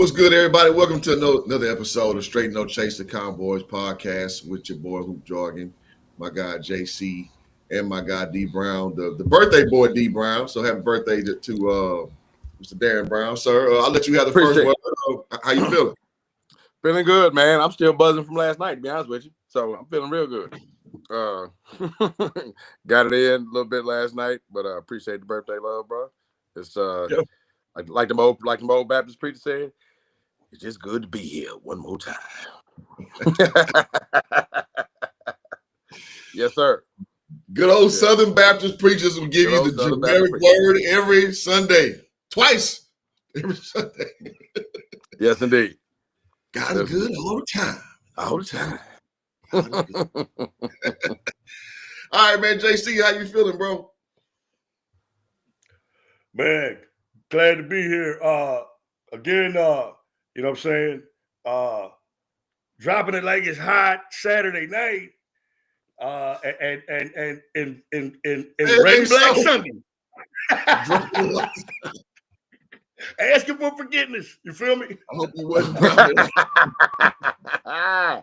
What's good, everybody? Welcome to another episode of Straight No Chase, the Cowboys podcast with your boy Hoop Jargon, my guy JC, and my guy D Brown, the birthday boy D Brown. So happy birthday to Mr. Darren Brown, sir. I'll let you have the first word. How you feeling? Feeling good, man. I'm still buzzing from last night, to be honest with you. So I'm feeling real good. Got it in a little bit last night, but I appreciate the birthday love, bro. It's like the old Baptist preacher said, it's just good to be here one more time. Yes, sir. Good old Southern Baptist preachers will give you the generic word every Sunday, twice every Sunday. Yes, indeed. God is good all the time. All the time. All right, man. JC, how you feeling, bro? Man, glad to be here. Again, you know what I'm saying? Dropping it like it's hot Saturday night. And Rain Black Sunday. Asking for forgiveness. You feel me? I hope you wasn't proud of that. I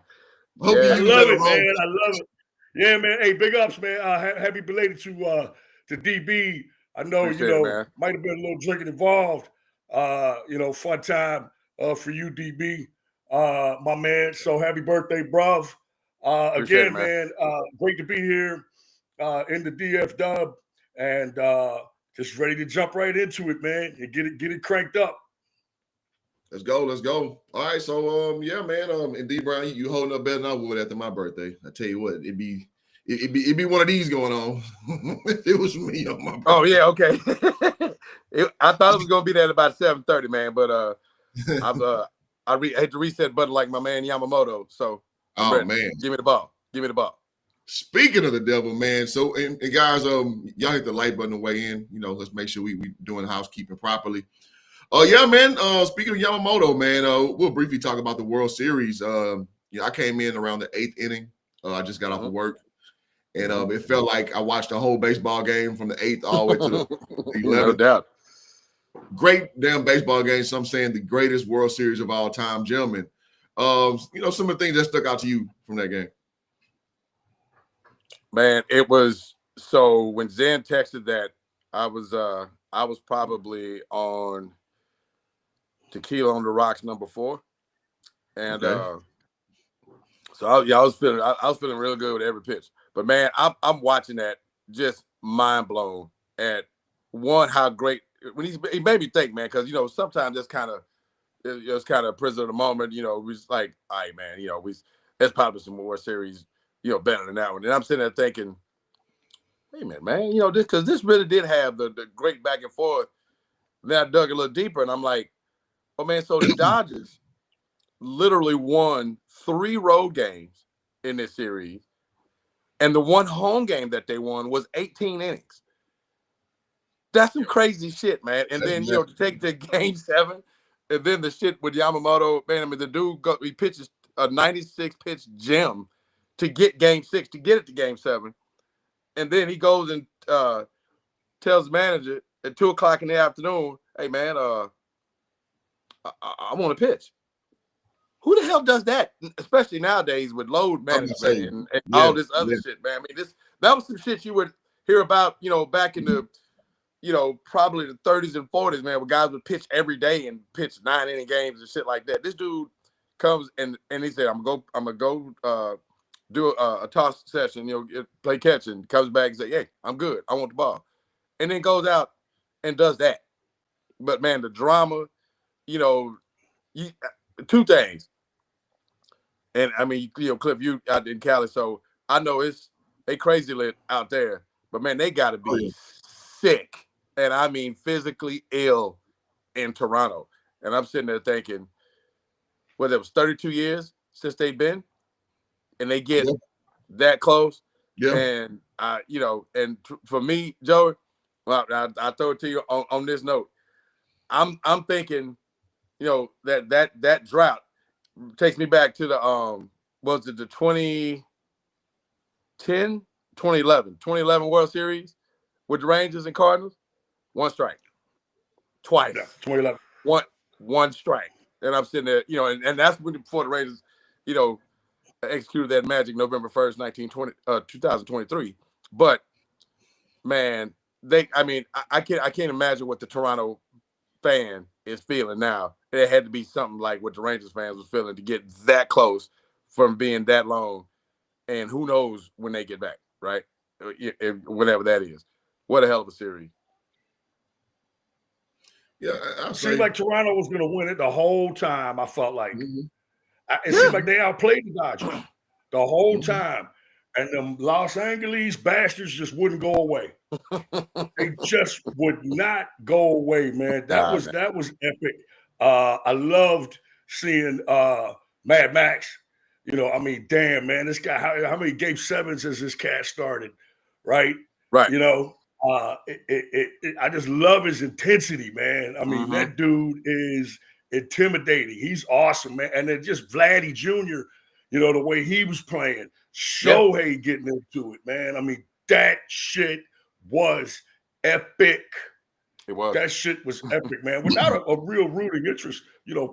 love it, man. I love it. Yeah, man. Hey, big ups, man. Happy belated to DB. I know, Appreciate might have been a little drinking involved. Fun time for you, DB. My man. So happy birthday, bruv. Again, man, great to be here in the DF dub and just ready to jump right into it, man, and get it cranked up. Let's go. All right, so yeah, man. And D Brown, you holding up better than I would after my birthday. I tell you what, it'd be one of these going on if it was me on my birthday. Oh yeah, okay. I thought it was gonna be there at about 7:30, man, but I hate to reset button like my man Yamamoto. So man, give me the ball. Speaking of the devil, man. So and guys, y'all hit the like button to weigh in. Let's make sure we doing housekeeping properly. Yeah, man. Speaking of Yamamoto, man, we'll briefly talk about the World Series. I came in around the 8th inning. I just got off of work, and it felt like I watched a whole baseball game from the 8th all the way to the 11th. No doubt. Great damn baseball game. Some saying the greatest World Series of all time, gentlemen. Some of the things that stuck out to you from that game. Man, it was so when Zen texted that, I was probably on Tequila on the Rocks #4, and so I was feeling real good with every pitch. But man, I'm watching that just mind blown at how great when he made me think, man, because sometimes it's kind of a prisoner of the moment. We just like, all right, man, there's probably some more series better than that one. And I'm sitting there thinking, wait a minute, man, because this really did have the great back and forth. Then I dug a little deeper, and I'm like, oh man, so the Dodgers literally won 3 road games in this series, and the one home game that they won was 18 innings. That's some crazy shit, man. And then to take the game 7, and then the shit with Yamamoto, man. I mean, the dude he pitches a 96 pitch gem to get game 6, to get it to game 7, and then he goes and tells the manager at 2:00 in the afternoon, "Hey man, I want to pitch." Who the hell does that? Especially nowadays with load management and all this other shit, man. I mean, that was some shit you would hear about, back in the, probably the 30s and 40s, man, where guys would pitch every day and pitch 9-inning games and shit like that. This dude comes and he said, "I'm gonna go do a toss session, play catch," and comes back and say, "Hey, I'm good. I want the ball," and then goes out and does that. But man, the drama, 2 things. And I mean, Cliff, you out in Cali, so I know they crazy lit out there, but man, they got to be sick, and I mean physically ill in Toronto. And I'm sitting there thinking, well, it was 32 years since they've been, and they get that close. Yeah. And for me, Joey, well, I throw it to you on this note. I'm thinking, that drought takes me back to the was it the 2011 World Series with the Rangers and Cardinals? 1 strike. Twice. Yeah, 2011. One strike. And I'm sitting there, and that's before the Rangers, executed that magic November 1st, 2023. But man, I can't imagine what the Toronto fan is feeling now. It had to be something like what the Rangers fans was feeling to get that close from being that long. And who knows when they get back, right? Whatever that is. What a hell of a series. Yeah, it seemed like Toronto was going to win it the whole time. I felt like it seemed like they outplayed the Dodgers the whole time, and them Los Angeles bastards just wouldn't go away. They just would not go away, man. That was epic. I loved seeing Mad Max. Damn, man, this guy. How many Game 7s has this cat started? Right. I just love his intensity, man. That dude is intimidating. He's awesome, man. And then just Vladdy Jr., the way he was playing, Shohei getting into it, man. That shit was epic. It was. That shit was epic, man. Without a real rooting interest,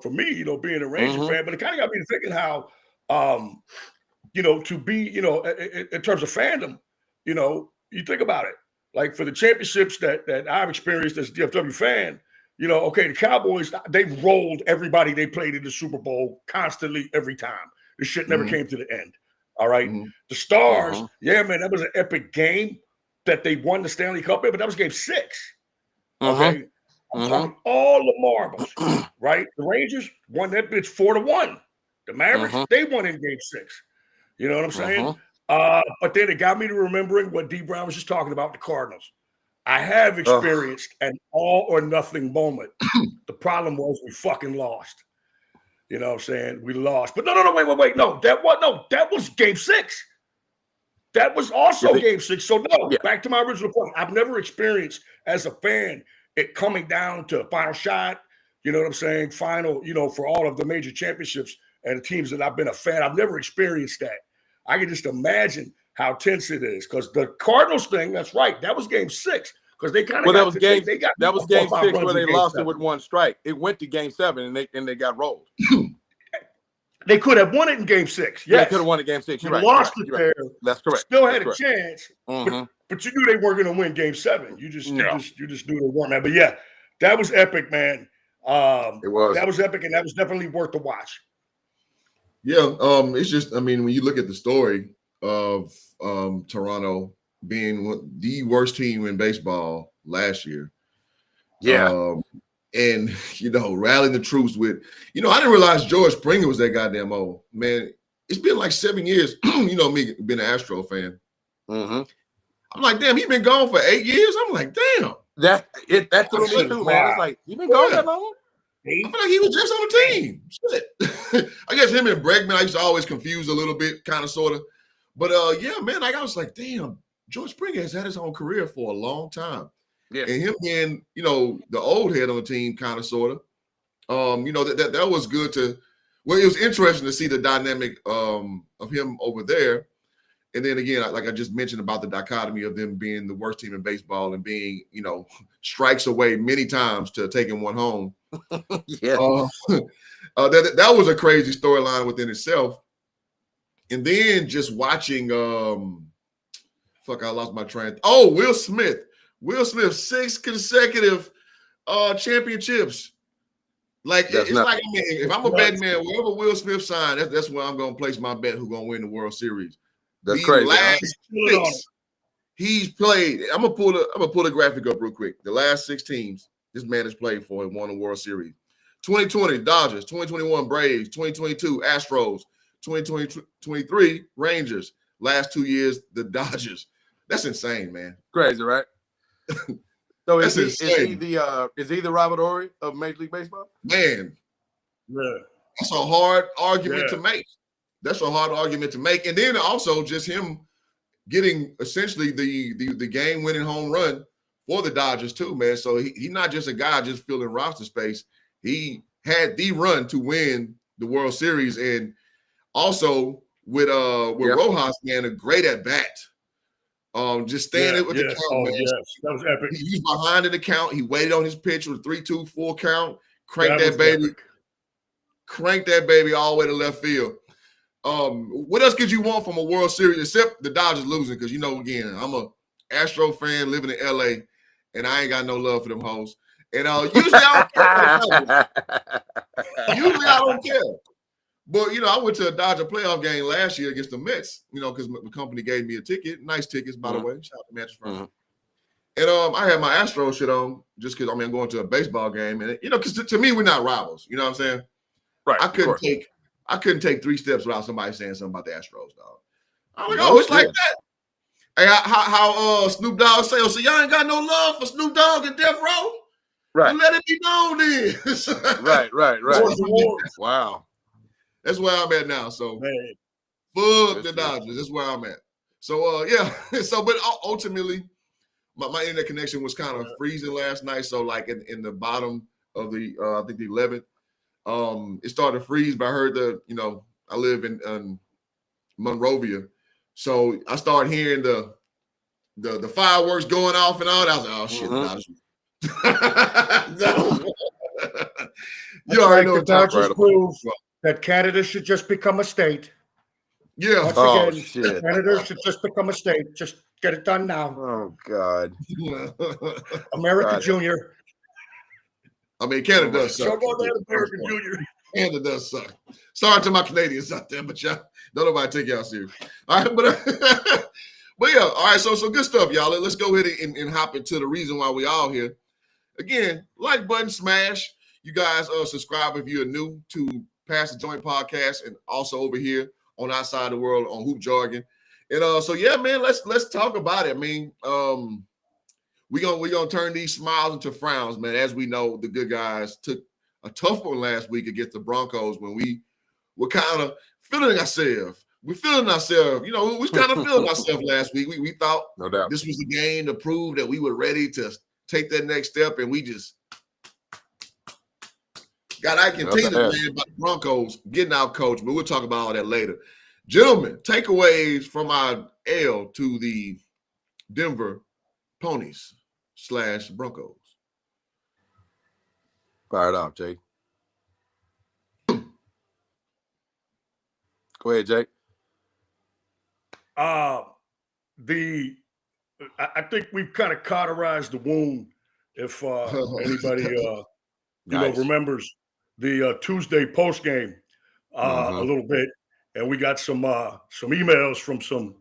for me, being a Ranger fan, but it kind of got me thinking how, to be, in terms of fandom, you think about it. Like for the championships that I've experienced as a DFW fan, the Cowboys, they rolled everybody they played in the Super Bowl constantly every time. This shit never came to the end. All right. The Stars, man, that was an epic game that they won the Stanley Cup in, but that was Game 6. Okay. I'm talking all the marbles, right? The Rangers won that bitch 4-1. The Mavericks, they won in Game 6. You know what I'm saying? But then it got me to remembering what D. Brown was just talking about, the Cardinals. I have experienced an all or nothing moment. The problem was we fucking lost. You know what I'm saying? We lost. But no, wait. No, that was Game 6. That was also Game 6. So back to my original point. I've never experienced as a fan it coming down to a final shot, you know what I'm saying? Final, for all of the major championships and the teams that I've been a fan. I've never experienced that. I can just imagine how tense it is because the Cardinals thing, that's right. That was Game 6 because they kind of that was Game 6 where they lost it with one strike. It went to Game 7 and they got rolled. They could have won it in Game 6. Yes, they could have won it Game 6. They lost it there. That's correct. Still had a chance, but you knew they weren't going to win Game 7. You just knew they weren't, man. But yeah, that was epic, man. It was. That was epic, and that was definitely worth the watch. Yeah, it's just, when you look at the story of Toronto being the worst team in baseball last year. Yeah. And, rallying the troops with, I didn't realize George Springer was that goddamn old. Man, it's been like 7 years, me being an Astro fan. I'm like, damn, he's been gone for 8 years? I'm like, damn. That threw me too, man. It's like, he been gone that long? I feel like he was just on the team. Shit. I guess him and Bregman, I used to always confuse a little bit, kind of, sort of. But, man, I was like, damn, George Springer has had his own career for a long time. Yeah. And him being, the old head on the team, kind of, sort of, that was good to – well, it was interesting to see the dynamic of him over there. And then, again, like I just mentioned about the dichotomy of them being the worst team in baseball and being, strikes away many times to taking one home. Yeah. That was a crazy storyline within itself. And then just watching I lost my train. Oh, Will Smith. 6 consecutive championships. Like it's like if I'm a betting man, wherever Will Smith signed, that's where I'm gonna place my bet who's gonna win the World Series. That's crazy. Last 6 he's played. I'm gonna pull the graphic up real quick. The last 6 teams this man has played for and won the World Series. 2020 Dodgers, 2021 Braves, 2022 Astros, 2023 Rangers. Last 2 years the Dodgers. That's insane, man. Crazy, right? So is he the Robert Horry of Major League Baseball? Man, yeah, that's a hard argument to make. And then also just him getting essentially the game-winning home run for the Dodgers too, man. So he's not just a guy just filling roster space. He had the run to win the World Series, and also with Rojas, man, a great at bat. Just standing with the count, man. Yes. That was epic. He's behind in the count. He waited on his pitch with a 3-2 full count. Cranked that baby. Epic. crank that baby all the way to left field. What else could you want from a World Series except the Dodgers losing? Because, again, I'm a Astro fan living in LA, and I ain't got no love for them hoes. And usually I don't care. Usually I don't care. But, I went to a Dodger playoff game last year against the Mets, because the company gave me a ticket. Nice tickets, by the way. Shout out to Mattress Firm. And I had my Astro shit on just because, I'm going to a baseball game. And, because to me, we're not rivals. You know what I'm saying? Right. I couldn't take 3 steps without somebody saying something about the Astros, dog. I'm like, it's like that. Hey, how Snoop Dogg say, so y'all ain't got no love for Snoop Dogg and Death Row? Right. Well, let it be known then. Right. Wow. That's where I'm at now. So, fuck the Dodgers. That's where I'm at. So, but ultimately, my internet connection was kind of freezing last night. So, like in the bottom of the, I think the 11th, it started to freeze. But I heard I live in Monrovia. So I started hearing the fireworks going off and all that. I was like, oh, shit, Dodgers. You already know what Dodgers prove that Canada should just become a state. Yeah. Once again, Canada should just become a state. Just get it done now. Oh, God. America Junior. I mean, Canada does suck. So go there, America Junior. Canada does suck. Sorry to my Canadians out there, but y'all don't nobody take y'all serious. All right, but yeah, all right. So good stuff, y'all. Let's go ahead and hop into the reason why we all here. Again, like button smash. You guys subscribe if you're new to Pass the Joint podcast, and also over here on Outside the World on Hoop Jargon. And so yeah, man, let's talk about it. I mean, we're gonna turn these smiles into frowns, man. As we know, the good guys took a tough one last week against the Broncos when we were kind of feeling ourselves. We're feeling ourselves. We was kind of feeling ourselves last week. We thought no doubt this was the game to prove that we were ready to take that next step, and we just got I can tell man about the Broncos getting out coached, but we'll talk about all that later. Gentlemen, takeaways from our L to the Denver Ponies / Broncos. Fire it off, Jake. Go ahead, Jake. I think we've kind of cauterized the wound. If anybody remembers the Tuesday post game a little bit, and we got some emails from some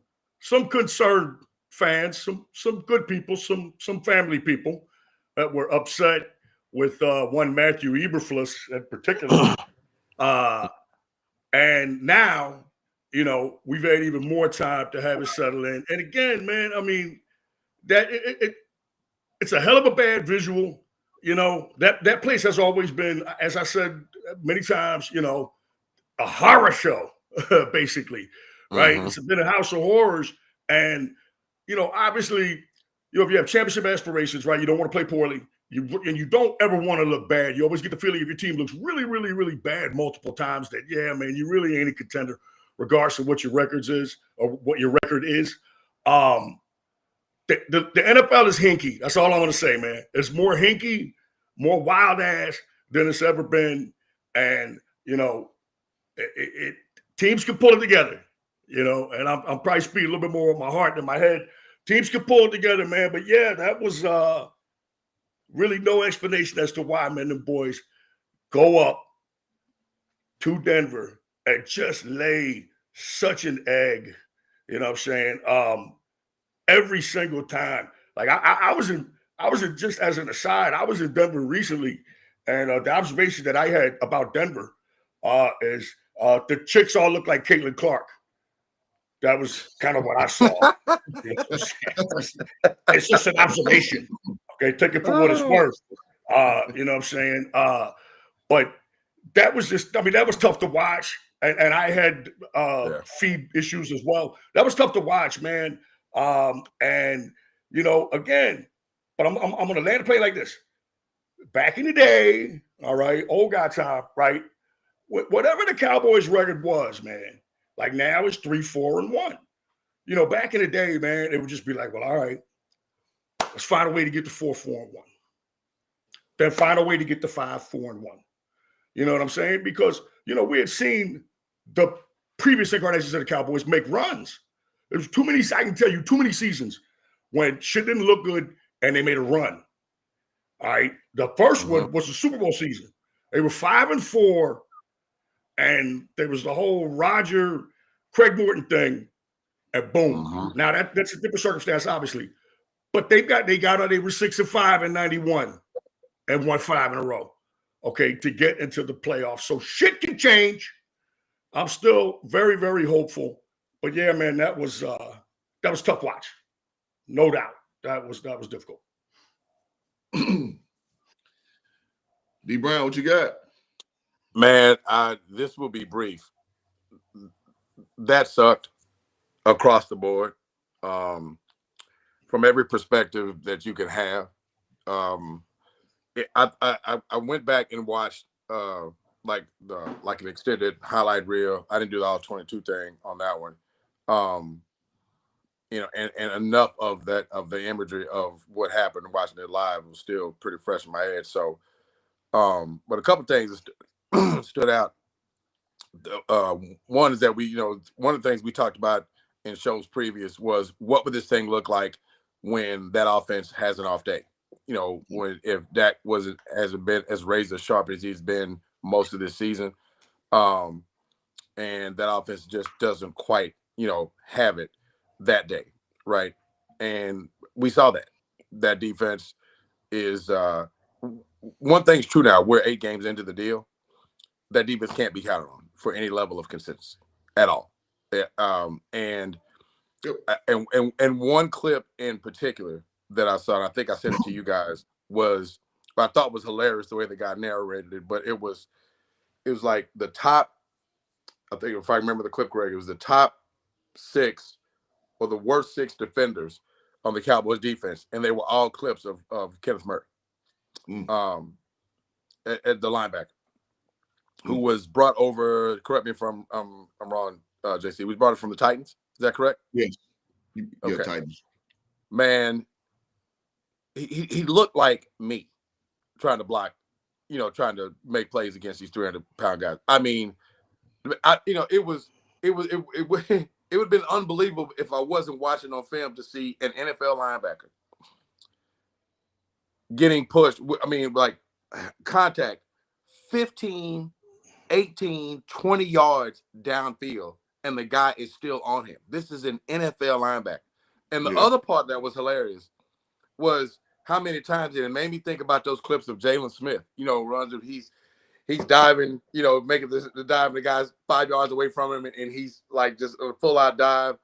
concerned fans, some good people, some family people that were upset with one Matthew Eberflus in particular. And now, we've had even more time to have it settle in. And again, man, I mean, that it's a hell of a bad visual. That place has always been, as I said many times, a horror show, basically, right? It's been a house of horrors. And, obviously, if you have championship aspirations, right, you don't want to play poorly. You don't ever want to look bad. You always get the feeling if your team looks really, really, really bad multiple times that, yeah, man, you really ain't a contender, regardless of what your record is. The NFL is hinky. That's all I'm going to say, man. It's more hinky, more wild ass than it's ever been. And, teams can pull it together, and I'm probably speaking a little bit more with my heart than my head. Teams can pull it together, man. But, yeah, that was really no explanation as to why, man, them boys go up to Denver and just lay such an egg. You know what I'm saying? Every single time. Like I was in just as an aside, I was in Denver recently, and the observation that I had about Denver is the chicks all look like Caitlin Clark. That was kind of what I saw. It's just an observation. Okay, take it for what it's worth. You know what I'm saying? But that was that was tough to watch. And I had feed issues as well. That was tough to watch, man. And again, but I'm gonna land a play like this. Back in the day, all right, old guy time, right? Whatever the Cowboys record was, man, like now it's 3-4-1. Back in the day, man, it would just be like, well, all right, let's find a way to get to 4-4-1. Then find a way to get to 5-4-1. You know what I'm saying? Because, we had seen the previous incarnations of the Cowboys make runs. There's too many, I can tell you, too many seasons when shit didn't look good and they made a run. All right. The first one was the Super Bowl season. They were 5-4, and there was the whole Craig Morton thing, and boom. Now that's a different circumstance, obviously. But they were 6-5 in 91 and won 5 in a row. Okay, to get into the playoffs. So shit can change. I'm still very, very hopeful. But yeah, man, that was tough watch. No doubt. That was difficult. D Brown, what you got? Man, this will be brief. That sucked across the board, from every perspective that you can have. I went back and watched like an extended highlight reel. I didn't do the all 22 thing on that one. And enough of the imagery of what happened watching it live was still pretty fresh in my head. So, but a couple things stood out. One is that one of the things we talked about in shows previous was what would this thing look like when that offense has an off day? If Dak hasn't been as razor sharp as he's been most of this season, and that offense just doesn't quite, have it that day, right? And we saw that defense is one thing's true now. We're 8 games into the deal. That defense can't be counted on for any level of consistency at all. And one clip in particular that I saw, and I think I sent it to you guys, I thought was hilarious the way the guy narrated it, but it was like the top, I think if I remember the clip correctly, it was the top 6 or the worst 6 defenders on the Cowboys defense, and they were all clips of Kenneth Murray, at the linebacker, who was brought over. Correct me if I'm wrong, JC. We brought it from the Titans. Is that correct? Yes. Okay. Yeah, Titans. Man, he looked like me trying to block, trying to make plays against these 300-pound guys. I mean, it would have been unbelievable if I wasn't watching on film to see an NFL linebacker getting pushed. I mean, like contact 15, 18, 20 yards downfield, and the guy is still on him. This is an NFL linebacker. And the other part that was hilarious was how many times it made me think about those clips of Jalen Smith, runs of he's diving, making the dive, and the guy's 5 yards away from him, and he's like just a full out dive,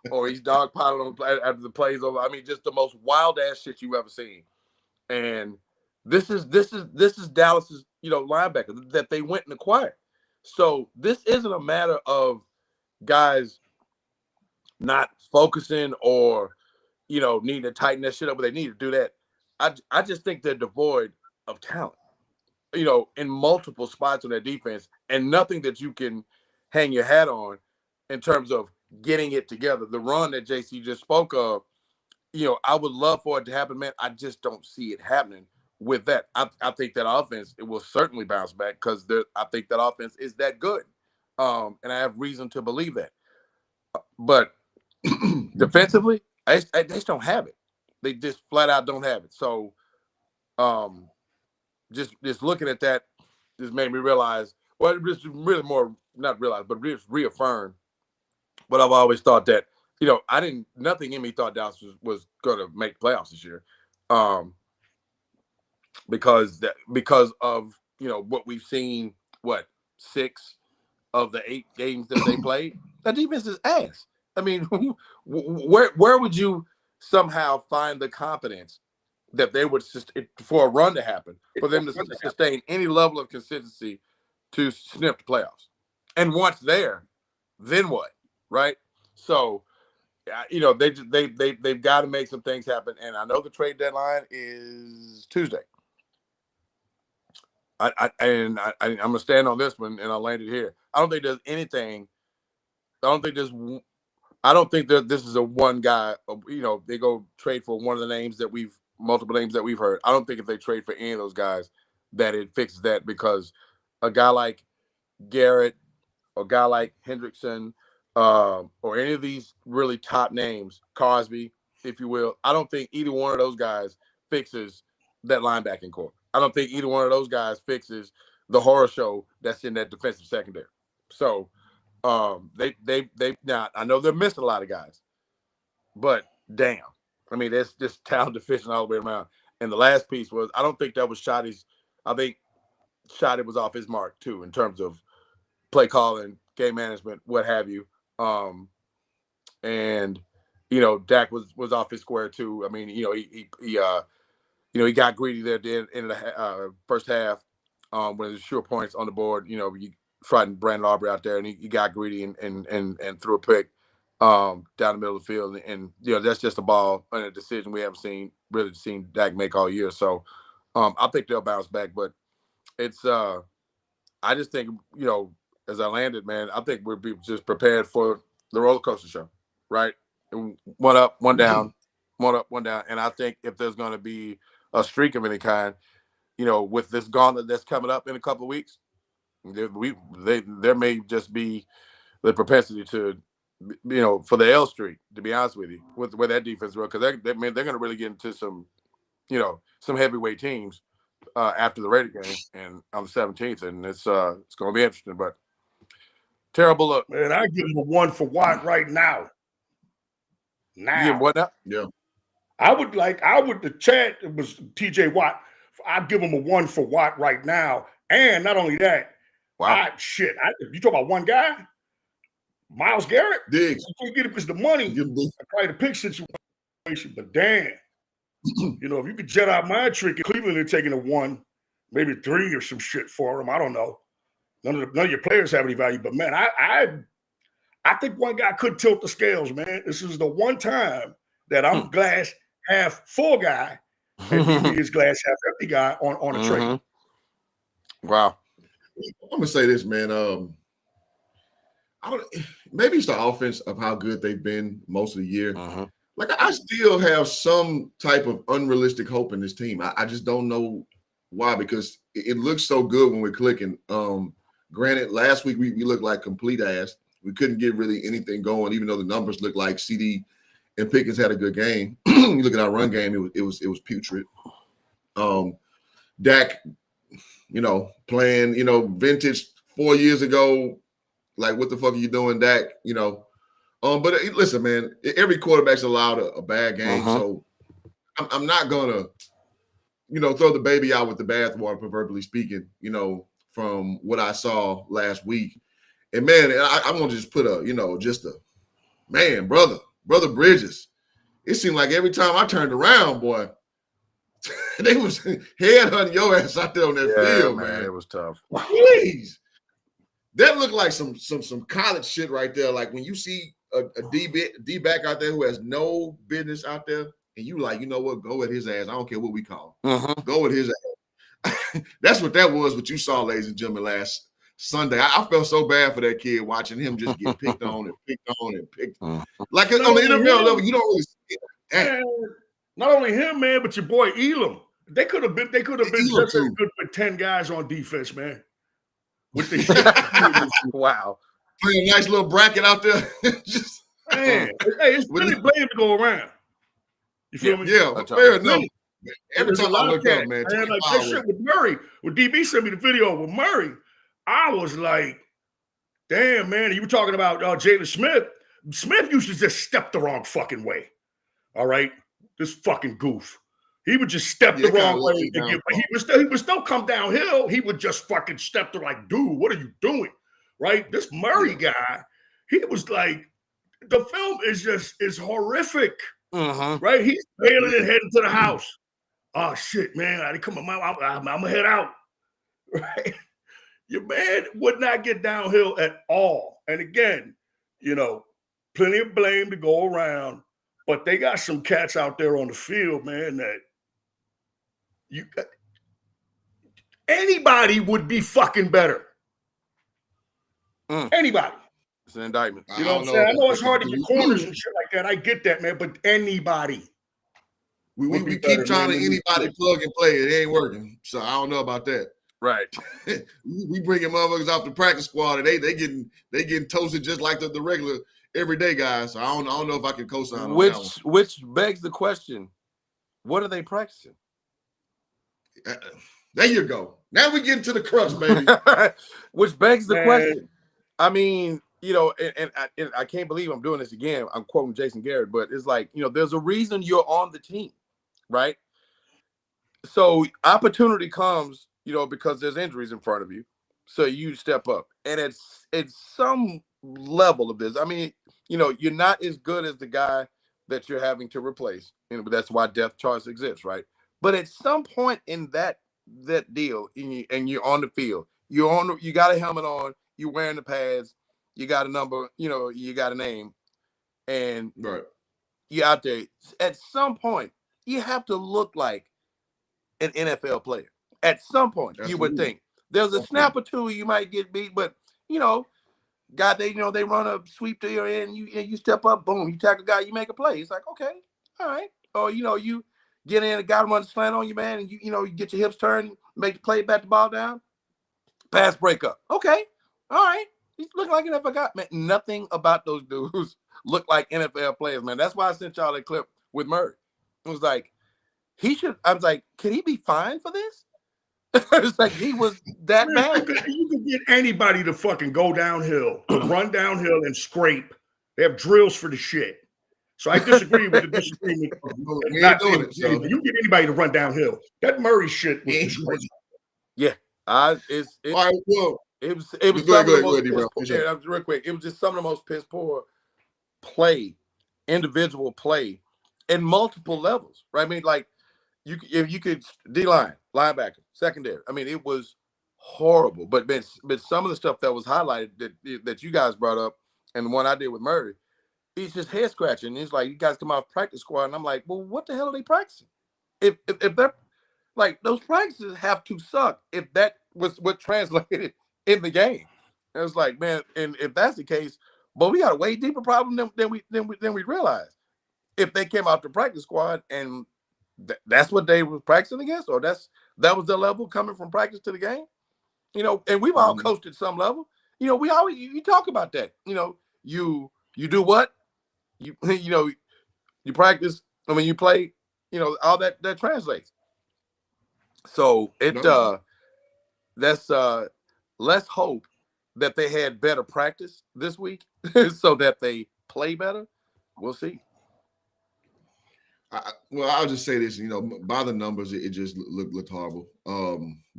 or he's dogpiling on after the play's over. I mean, just the most wild ass shit you've ever seen. And this is Dallas's, linebacker that they went and acquired. So this isn't a matter of guys not focusing or, needing to tighten that shit up, but they need to do that. I just think they're devoid of talent, in multiple spots on their defense, and nothing that you can hang your hat on in terms of getting it together. The run that JC just spoke of, I would love for it to happen, man. I just don't see it happening with that. I think that offense, it will certainly bounce back because I think that offense is that good. And I have reason to believe that. But defensively, they just don't have it. They just flat out don't have it. So just looking at that just made me realize, well, just really more, not realize, but just reaffirm what I've always thought, that, nothing in me thought Dallas was going to make playoffs this year. Because of, what we've seen, 6 of the 8 games that they played, that defense is ass. I mean, where would you somehow find the confidence that they would, for a run to happen, for them to sustain any level of consistency to sniff the playoffs? And once there, then what, right? So, they've got to make some things happen. And I know the trade deadline is Tuesday. I'm gonna stand on this one, and I'll land it here. I don't think there's anything. I don't think that this is a one guy. They go trade for one of the multiple names that we've heard. I don't think if they trade for any of those guys that it fixes that, because a guy like Garrett or a guy like Hendrickson or any of these really top names, Cosby, if you will, I don't think either one of those guys fixes that linebacking core. I don't think either one of those guys fixes the horror show that's in that defensive secondary. So they now I know they're missing a lot of guys, but damn, I mean, there's just talent deficient all the way around. And the last piece was, I don't think that was Shotty's. I think Shotty was off his mark too in terms of play calling, game management, what have you. And Dak was off his square too. I mean, he got greedy there at the end of the first half when there's sure points on the board. You frightened Brandon Aubrey out there, and he got greedy and threw a pick down the middle of the field. And that's just a ball and a decision we haven't really seen Dak make all year. So I think they'll bounce back. But it's I just think as I landed, man, I think we're just prepared for the roller coaster show, right? One up, one down, one up, one down. And I think if there's going to be a streak of any kind, with this gauntlet that's coming up in a couple of weeks, there may just be the propensity to, for the L streak, to be honest with you, with the way that defense works, because they're going to really get into some heavyweight teams after the Raider game and on the 17th, and it's going to be interesting. But terrible look, man. I give him a 1 for Watt right now. You give him what now? Yeah. The chat, it was TJ Watt. I'd give him a 1 for Watt right now. And not only that, wow. You talk about one guy? Myles Garrett? Diggs. You can't get him because the money. Probably the pick situation, but damn. If you could jet out my trick in Cleveland, they're taking a 1, maybe 3 or some shit for him. I don't know. None of your players have any value, but man, I think one guy could tilt the scales, man. This is the one time that I'm glass half full guy and DB is glass half empty guy on a trade. Wow. I'm gonna say this, man. Maybe it's the offense of how good they've been most of the year. Like I still have some type of unrealistic hope in this team. I just don't know why, because it looks so good when we're clicking. Granted, last week we looked like complete ass. We couldn't get really anything going, even though the numbers looked like CD and Pickens had a good game. You look at our run game; it was putrid. Dak, playing, vintage 4 years ago. Like, what the fuck are you doing, Dak? But listen, man, every quarterback's allowed a bad game, so I'm not gonna, throw the baby out with the bathwater, proverbially speaking. From what I saw last week, and man, I want to just put brother Bridges. It seemed like every time I turned around, boy, they was headhunting your ass out there on that field, man. It was tough. Please. That looked like some college shit right there. Like when you see a D back out there who has no business out there, and you like, you know what, go at his ass. I don't care what we call him. Go at his ass. That's what that was, what you saw, ladies and gentlemen, last Sunday. I felt so bad for that kid watching him just get picked on and picked on and picked. Like on the NFL level, you don't really see that. Not only him, man, but your boy Elam. They could have been just as good with 10 guys on defense, man. With the wow. Playing a nice little bracket out there. Just man, it's really blame to go around. You feel me? Yeah, fair enough. Every time I look up, man, like that shit with Murray. When DB sent me the video with Murray, I was like, damn, man, you were talking about Jalen Smith. Smith used to just step the wrong fucking way. All right? This fucking goof. He would just step the wrong way. He would still come downhill. He would just fucking step to like, dude, what are you doing? Right? This Murray guy, he was like, the film is horrific. Right? He's bailing and heading to the house. Oh shit, man. I'm gonna head out. Right? Your man would not get downhill at all. And again, plenty of blame to go around, but they got some cats out there on the field, man, that anybody would be fucking better. Anybody. It's an indictment. You know what I'm saying? I know it's hard to get corners and shit like that. I get that, man, but anybody. We keep trying to anybody plug and play. It ain't working. So I don't know about that. Right. We bringing motherfuckers off the practice squad, and they getting toasted just like the regular everyday guys. So I don't know if I can co-sign on that one. Which begs the question: what are they practicing? There you go. Now we get into the crux, baby. Which begs the question. I mean, you know, and I can't believe I'm doing this again. I'm quoting Jason Garrett, but it's like, you know, there's a reason you're on the team, right? So opportunity comes, you know, because there's injuries in front of you. So you step up. And it's some level of this. I mean, you know, you're not as good as the guy that you're having to replace. You know, but that's why depth charts exist, right? But at some point in that deal, and you're on the field, you got a helmet on, you're wearing the pads, you got a number, you know, you got a name, and right. You're out there. At some point, you have to look like an NFL player. At some point, Absolutely. you would think there's a snap or two you might get beat, but you know, they run a sweep to your end, you step up, boom, you tackle a guy, you make a play. It's like, okay, all right. Or you know, you get in, a guy runs a slant on you, man, and you get your hips turned, make the play, bat the ball down, pass breakup. Okay, all right. He look like an NFL guy, man. Nothing about those dudes look like NFL players, man. That's why I sent y'all that clip with Murray. It was like, I was like, can he be fined for this? It's like he was that bad. You can get anybody to fucking go downhill, to run downhill and scrape. They have drills for the shit. So I disagree with the disagreement. You get anybody to run downhill. That Murray shit was disgraceful. Yeah. All right, well, it was some of the most real quick. It was just some of the most piss poor individual play in multiple levels, right? I mean, like if you could D-line, linebacker, secondary. I mean, it was horrible. But some of the stuff that was highlighted that you guys brought up, and the one I did with Murray, he's just head scratching. He's like, you guys come off practice squad, and I'm like, well, what the hell are they practicing? If they're like, those practices have to suck if that was what translated in the game. And it's like, man, and if that's the case, but we got a way deeper problem than we realized. If they came out to practice squad and that's what they were practicing against, or that was their level coming from practice to the game, you know. And we've all coached at some level, you know. We always you talk about that, you know. You do what you know, you practice. I mean, you play, you know, all that translates. So let's hope that they had better practice this week so that they play better. We'll see. I'll just say this, you know, by the numbers, it just looked horrible.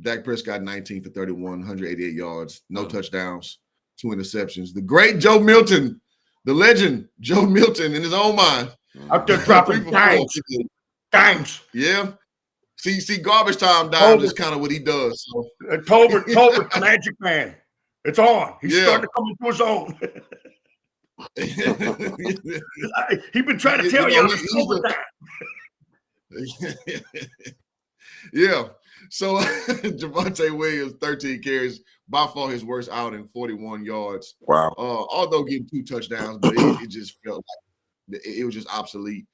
Dak Prescott 19 for 31, 188 yards, no touchdowns, 2 interceptions. The great Joe Milton, the legend Joe Milton in his own mind. Out there dropping dimes. Yeah. See, garbage time dimes is kind of what he does. So. Tolbert, Magic Man. It's on. He's starting to come into his own. He's been trying to tell you. Yeah. So Javonte Williams, 13 carries, by far his worst outing, 41 yards. Wow. Although getting 2 touchdowns, but it just felt like it was just obsolete.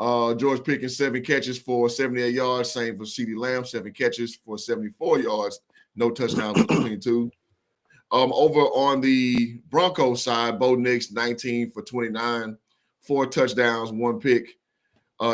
George Pickens, 7 catches for 78 yards. Same for CeeDee Lamb, 7 catches for 74 yards. No touchdowns between 2. Over on the Broncos side, Bo Nix, 19 for 29, 4 touchdowns, 1 pick.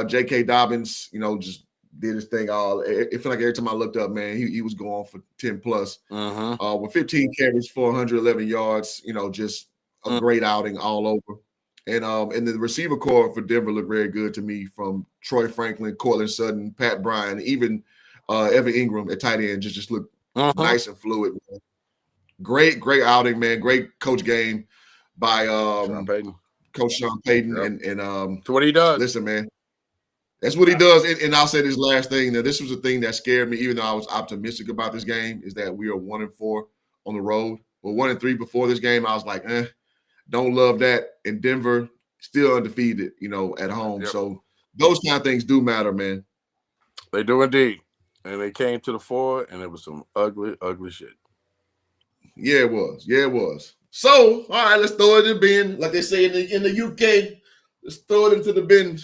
J.K. Dobbins, you know, just did his thing all. It felt like every time I looked up, man, he was going for 10 plus. With 15 carries for 111 yards, you know, just a great outing all over. And the receiver core for Denver looked very good to me, from Troy Franklin, Cortland Sutton, Pat Bryant, even Evan Ingram at tight end just looked nice and fluid. Man. Great outing, man. Great coach game by Coach Sean Payton. Yep. And that's what he does. Listen, man, that's what he does. And I'll say this last thing. Now, this was the thing that scared me, even though I was optimistic about this game, is that we are 1-4 on the road. Well, 1-3 before this game. I was like, don't love that. And Denver still undefeated, you know, at home. Yep. So those kind of things do matter, man. They do indeed. And they came to the 4, and it was some ugly, ugly shit. Yeah, it was. So, all right, let's throw it in the bin. Like they say in the UK, let's throw it into the bin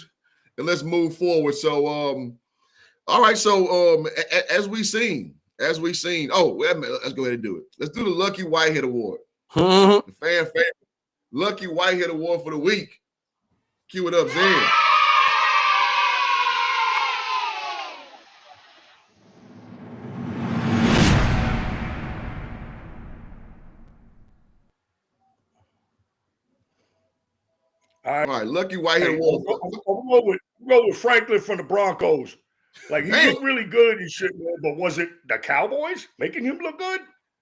and let's move forward. So, all right. So, as we seen, as we've seen. Oh, wait a minute. Let's go ahead and do it. Let's do the Lucky Whitehead Award. Mm-hmm. The fan favorite Lucky Whitehead Award for the week. Cue it up, Zen. All right, Lucky Whitehead Award. I'll go with Franklin from the Broncos. Like, he looked really good and shit, man, but was it the Cowboys making him look good?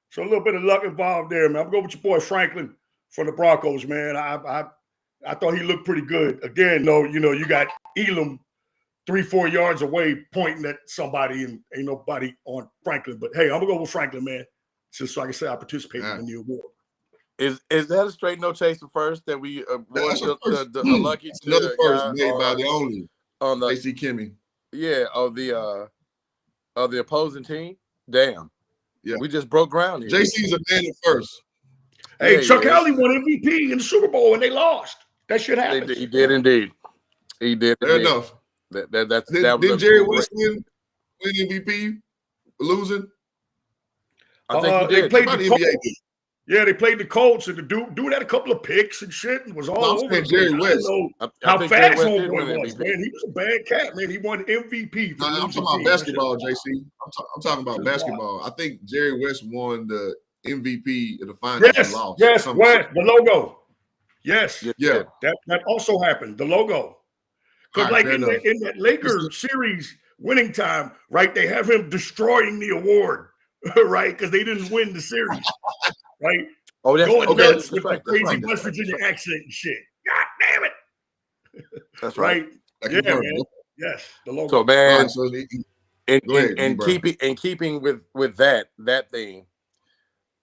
So a little bit of luck involved there, man. I'm going with your boy Franklin from the Broncos, man. I thought he looked pretty good. Again, though, you got Elam 3-4 yards away pointing at somebody, and ain't nobody on Franklin. But hey, I'm gonna go with Franklin, man. Just so I can say I participated in the award. Is that a straight no chaser first that we award the lucky to another first made by the only on the AC Kimmy? Yeah, of the opposing team. Damn. Yeah, we just broke ground here. JC's a man at first. Hey, yeah, Chuck Howley won MVP in the Super Bowl and they lost. That shit happened. He did indeed. He did. Fair enough. Did Jerry West win MVP losing? I think he did. They played the Colts. Yeah, they played the Colts, and the dude had a couple of picks and shit, and was all over. Jerry West. How fast homeboy was, man. He was a bad cat, man. He won MVP. I'm talking about basketball, JC. I'm talking about basketball. I think Jerry West won the MVP in the finals. Yes, the logo. Yes, yeah. That also happened. The logo. Because like in that Lakers series winning time, right? They have him destroying the award, right? Because they didn't win the series, right? Oh, that's going okay. nuts with the crazy West Virginia accent and shit. God damn it! That's right. Yeah, man. Yes, the logo. So man, in keeping with that thing,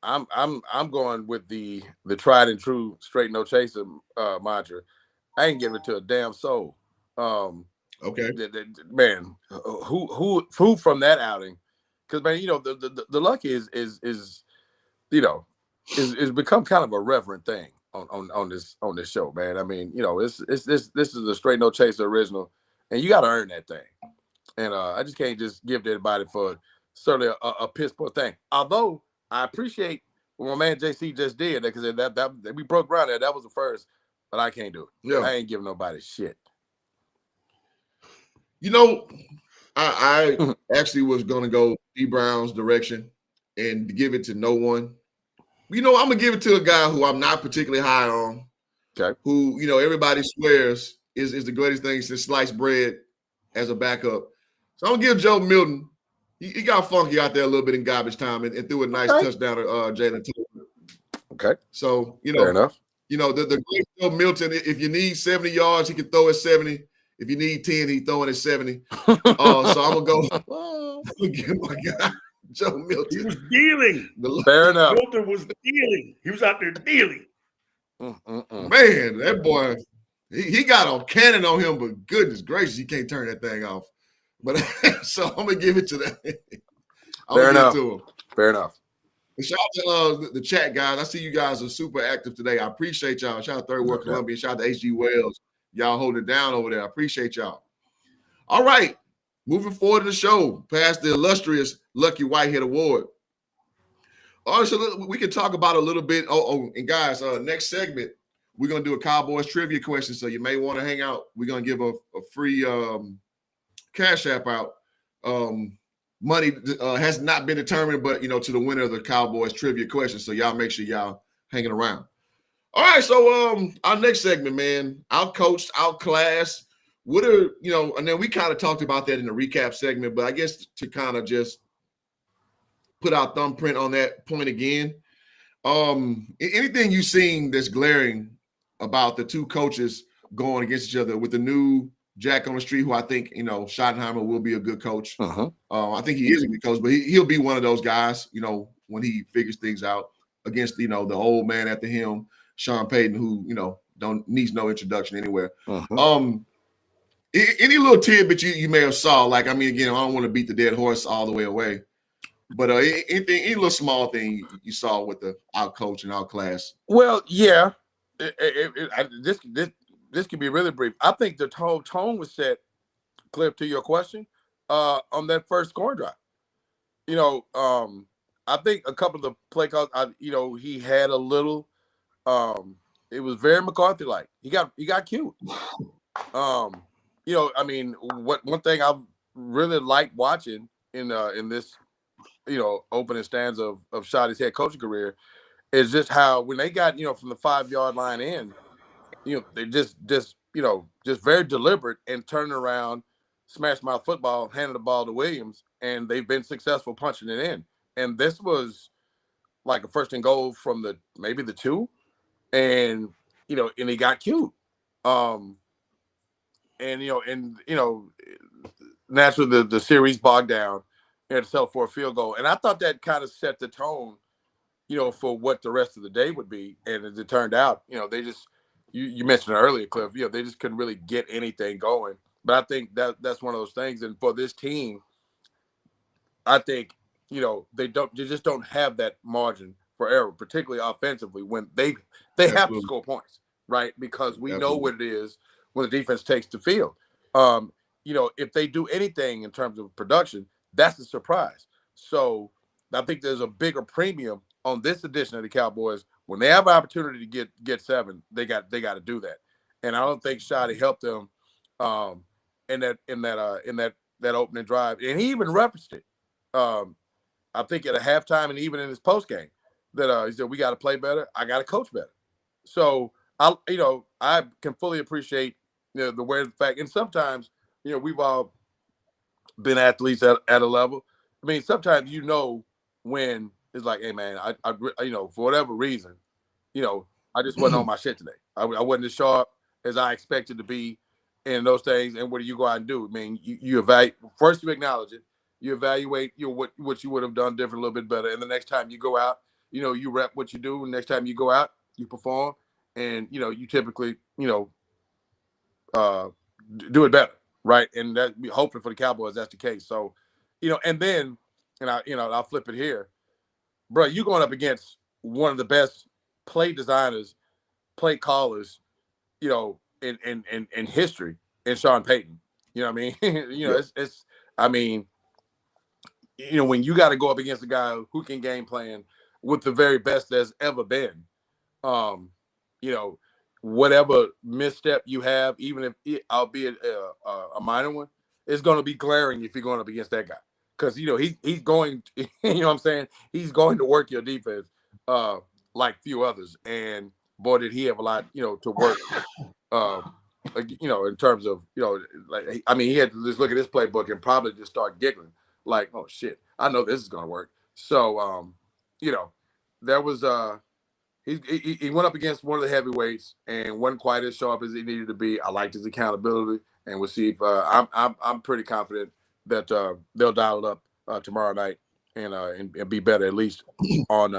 I'm going with the tried and true straight no chaser mantra. I ain't giving it to a damn soul. Okay, man, who from that outing? Because man, the lucky is become kind of a reverent thing on this show, man. I mean, this is a straight no chaser original, and you got to earn that thing. And I just can't just give to anybody for certainly a piss poor thing. Although I appreciate what my man JC just did, because that we broke ground there. That was the first, but I can't do it. Yeah. I ain't giving nobody shit. I actually was gonna go D Brown's direction and give it to no one. I'm gonna give it to a guy who I'm not particularly high on. Okay. Who everybody swears is the greatest thing since sliced bread as a backup. So I'm gonna give Joe Milton. He got funky out there a little bit in garbage time and threw a nice touchdown to Jalen Taylor. Okay. So fair enough. The great Joe Milton. If you need 70 yards, he can throw at 70. If you need 10, he's throwing at 70. So I'm gonna give my guy Joe Milton. He was dealing. Fair enough. Milton was dealing. He was out there dealing. Man, that boy, he got a cannon on him, but goodness gracious, he can't turn that thing off. But so I'm gonna give it to that. Fair enough. Fair enough. And shout out to the chat, guys. I see you guys are super active today. I appreciate y'all. Shout out to Third World Columbia. Shout out to HG Wells. Y'all holding it down over there. I appreciate y'all. All right. Moving forward in the show, past the illustrious Lucky Whitehead Award. All right, so we can talk about a little bit. And guys, next segment, we're going to do a Cowboys trivia question. So you may want to hang out. We're going to give a free Cash App out. Money has not been determined, but, to the winner of the Cowboys trivia question. So y'all make sure y'all hanging around. All right, so our next segment, man, out-coached, outclassed. What are, and then we kind of talked about that in the recap segment, but I guess to kind of just put our thumbprint on that point again, anything you've seen that's glaring about the two coaches going against each other with the new Jack on the street, who I think, Schottenheimer will be a good coach. I think he is a good coach, but he'll be one of those guys, when he figures things out against, the old man after him, Sean Payton, who, needs no introduction anywhere. Any little tidbit you may have saw, like, again, I don't want to beat the dead horse all the way away, but any little small thing you saw with the out-coach and out-class? Well, yeah. This can be really brief. I think the tone was set, Cliff, to your question, on that first scoring drive. I think a couple of the play calls, he had a little. It was very McCarthy-like. He got cute. One thing I've really liked watching in this, opening stands of Shotty's head coaching career is just how when they got, from the 5-yard line in, they just very deliberate and turning around, smash mouth football, handing the ball to Williams, and they've been successful punching it in. And this was like a first and goal from maybe the 2, and and he got cute. Naturally the series bogged down and to settle for a field goal. And I thought that kind of set the tone, for what the rest of the day would be. And as it turned out, they just, you mentioned it earlier, Cliff, they just couldn't really get anything going. But I think that's one of those things. And for this team, I think, they just don't have that margin for error, particularly offensively, when they have to score points, right? Because we know what it is when the defense takes the field. If they do anything in terms of production, that's a surprise. So I think there's a bigger premium on this edition of the Cowboys. When they have an opportunity to get 7, they got to do that. And I don't think Shotty helped them in that opening drive. And he even referenced it. I think at a halftime and even in his post game that he said, we got to play better. I got to coach better. So I can fully appreciate the fact. And sometimes, we've all been athletes at a level. I mean, sometimes, when it's like, hey man, I for whatever reason, I just wasn't on my shit today. I wasn't as sharp as I expected to be in those things. And what do you go out and do? I mean, you evaluate. First, you acknowledge it. You evaluate what you would have done different, a little bit better. And the next time you go out, you rep what you do. And next time you go out, you perform, and you typically do it better, right? And that hopefully for the Cowboys that's the case. So, and then I'll flip it here, bro. You're going up against one of the best play designers, play callers, in history, in Sean Payton. You know what I mean? It's. I mean. When you got to go up against a guy who can game plan with the very best there's ever been, whatever misstep you have, even if albeit a minor one, it's going to be glaring if you're going up against that guy. Because, he's going, you know what I'm saying? He's going to work your defense like few others. And boy, did he have a lot, to work, in terms of, he had to just look at his playbook and probably just start giggling. Like, oh shit, I know this is gonna work. So, there was he went up against one of the heavyweights and wasn't quite as sharp as he needed to be. I liked his accountability, and we'll see if I'm pretty confident that they'll dial it up tomorrow night and be better at least on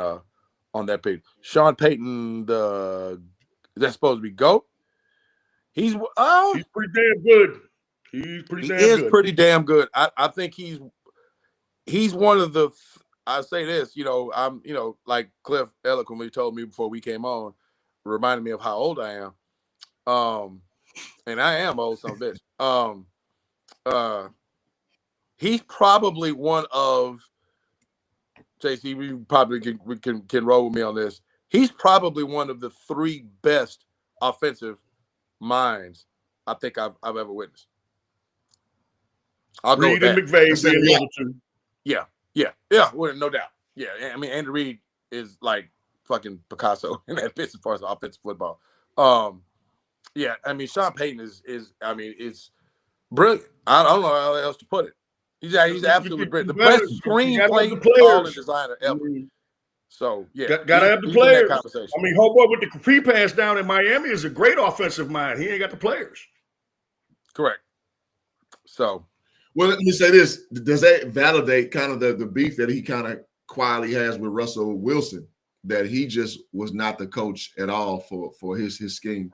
that page. Sean Payton, is that supposed to be GOAT? He's pretty damn good. He is pretty damn good. I think he's one of the. I say this, I'm, like Cliff eloquently told me before we came on, reminded me of how old I am. And I am old, son of a bitch. He's probably one of JC. We probably can roll with me on this. He's probably one of the 3 best offensive minds I think I've ever witnessed. I'll Reed go with and McVay. Yeah. Well, no doubt. Yeah, I mean, Andy Reid is like fucking Picasso in that bitch as far as offensive football. Yeah, I mean, Sean Payton is it's brilliant. I don't know how else to put it. He's absolutely brilliant. The best screenplay calling designer ever. So yeah, gotta have the players. I mean, homeboy with the Capri pass down in Miami is a great offensive mind. He ain't got the players. Correct. So. Well, let me say this. Does that validate kind of the beef that he kind of quietly has with Russell Wilson, that he just was not the coach at all for his scheme?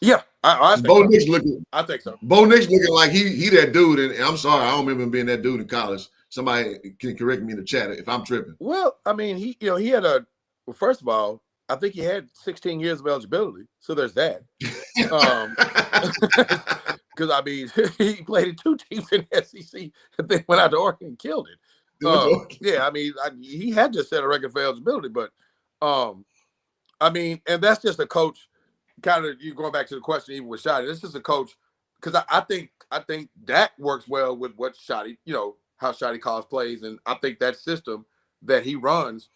Yeah, I think Bo so. Nix looking. I think so. Bo Nix looking like he that dude, and I'm sorry, I don't remember him being that dude in college. Somebody can correct me in the chat if I'm tripping. Well, I mean, he had first of all, I think he had 16 years of eligibility, so there's that. Because I mean, he played in 2 teams in the SEC and then went out to Oregon and killed it. Yeah, I mean, he had just set a record for eligibility, but I mean, and that's just a coach. Kind of, you going back to the question, even with Shotty, this is a coach because I think Dak works well with what Shotty, how Shotty calls plays, and I think that system that he runs,